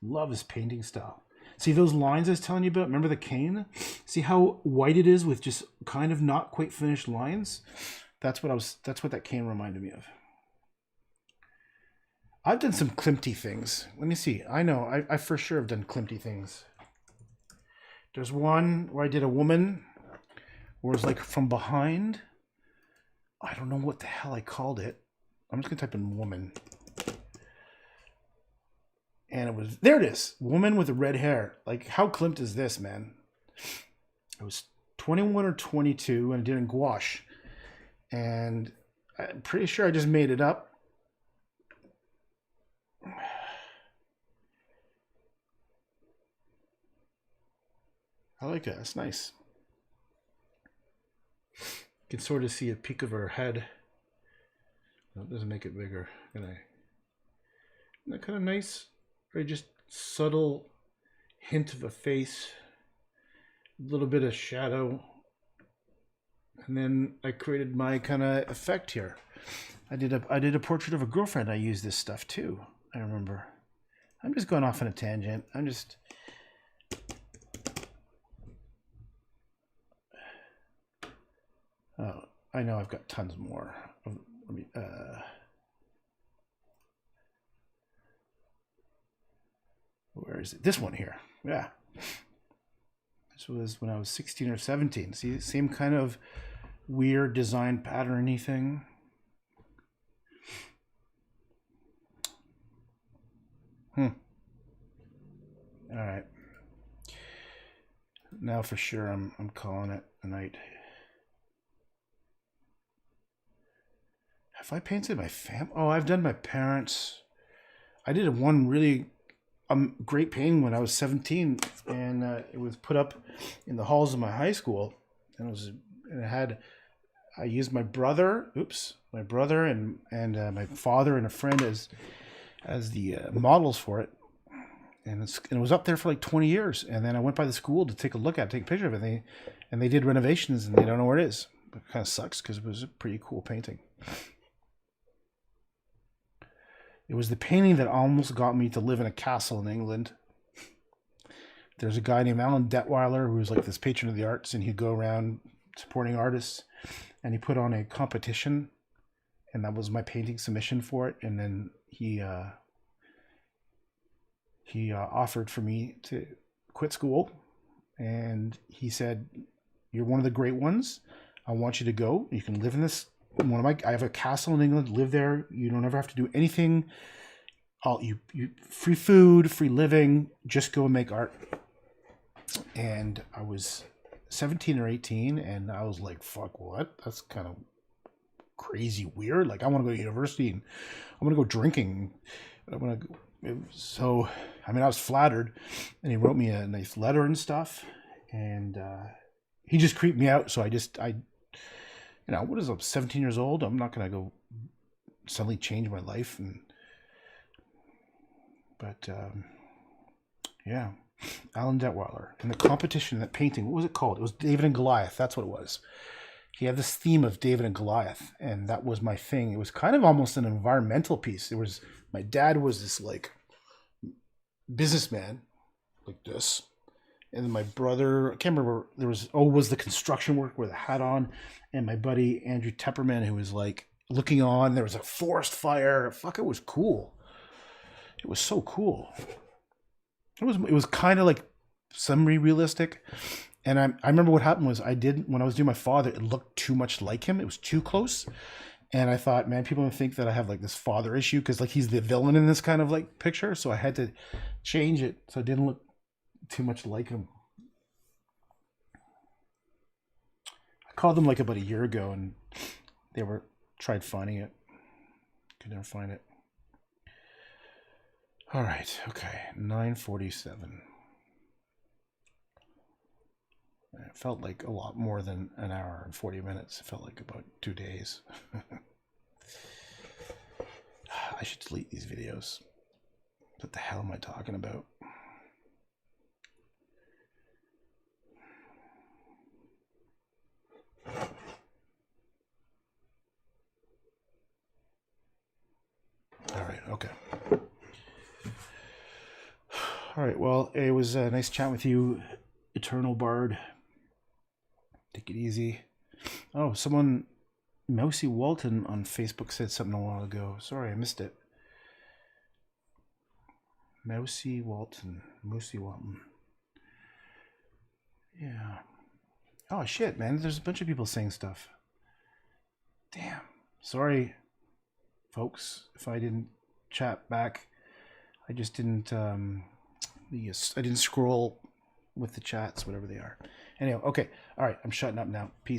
Love his painting style. See those lines I was telling you about? Remember the cane? See how white it is with just kind of not quite finished lines? That's what that cane reminded me of. I've done some Klimty things. Let me see. I know. I for sure have done Klimty things. There's one where I did a woman where it's like from behind. I don't know what the hell I called it. I'm just going to type in woman. And it was, there it is. Woman with the red hair. Like, how Klimt is this, man? I was 21 or 22 and I did it in gouache. And I'm pretty sure I just made it up. I like that. It's nice. You can sort of see a peak of her head. No, it doesn't make it bigger. Isn't that kind of nice? Very just subtle hint of a face. A little bit of shadow. And then I created my kind of effect here. I did a portrait of a girlfriend. I used this stuff too. I remember. I'm just going off on a tangent. Oh, I know I've got tons more. Where is it? This one here. Yeah. This was when I was 16 or 17. See, same kind of weird design pattern-y thing. All right. Now for sure I'm calling it a night. Have I painted my family? Oh, I've done my parents. I did one really great painting when I was 17, and it was put up in the halls of my high school. I used my brother, and my father and a friend as the models for it, and it was up there for like 20 years. And then I went by the school to take a look at it, take a picture of it, and they did renovations, and they don't know where it is. It kind of sucks because it was a pretty cool painting. It was the painting that almost got me to live in a castle in England. There's a guy named Alan Detweiler who was like this patron of the arts, and he'd go around supporting artists, and he put on a competition, and that was my painting submission for it. And then he offered for me to quit school, and he said, "You're one of the great ones. I want you to go. You can live in this. I have a castle in England. Live there. You don't ever have to do anything. You free food, free living. Just go and make art." And I was 17 or 18, and I was like, "Fuck, what? That's kind of crazy weird. Like, I want to go to university, and I want to go drinking. I want to go." So, I mean, I was flattered, and he wrote me a nice letter and stuff, and he just creeped me out. So I what is up? 17 years old. I'm not gonna go suddenly changed my life. But yeah, Alan Detweiler. And the competition, that painting, what was it called? It was David and Goliath. That's what it was. He had this theme of David and Goliath, and that was my thing. It was kind of almost an environmental piece. My dad was this like businessman, like this, and then my brother, I can't remember, was the construction work with a hat on, and my buddy Andrew Tepperman, who was like looking on. There was a forest fire. Fuck, it was cool. It was so cool. It was kind of like semi-realistic. And I remember what happened was when I was doing my father, it looked too much like him. It was too close. And I thought, man, people think that I have like this father issue because like he's the villain in this kind of like picture. So I had to change it so it didn't look too much like him. I called them like about a year ago and they tried finding it. Could never find it. All right. Okay. 9:47. It felt like a lot more than an hour and 40 minutes. It felt like about 2 days. I should delete these videos. What the hell am I talking about? All right, okay. All right, well, it was a nice chat with you, Eternal Bard. Take it easy. Oh, someone, Mousy Walton on Facebook said something a while ago. Sorry, I missed it. Mousy Walton. Yeah. Oh, shit, man. There's a bunch of people saying stuff. Damn. Sorry, folks, if I didn't chat back. I just didn't, I didn't scroll with the chats, whatever they are. Anyway, okay. All right, I'm shutting up now. Peace.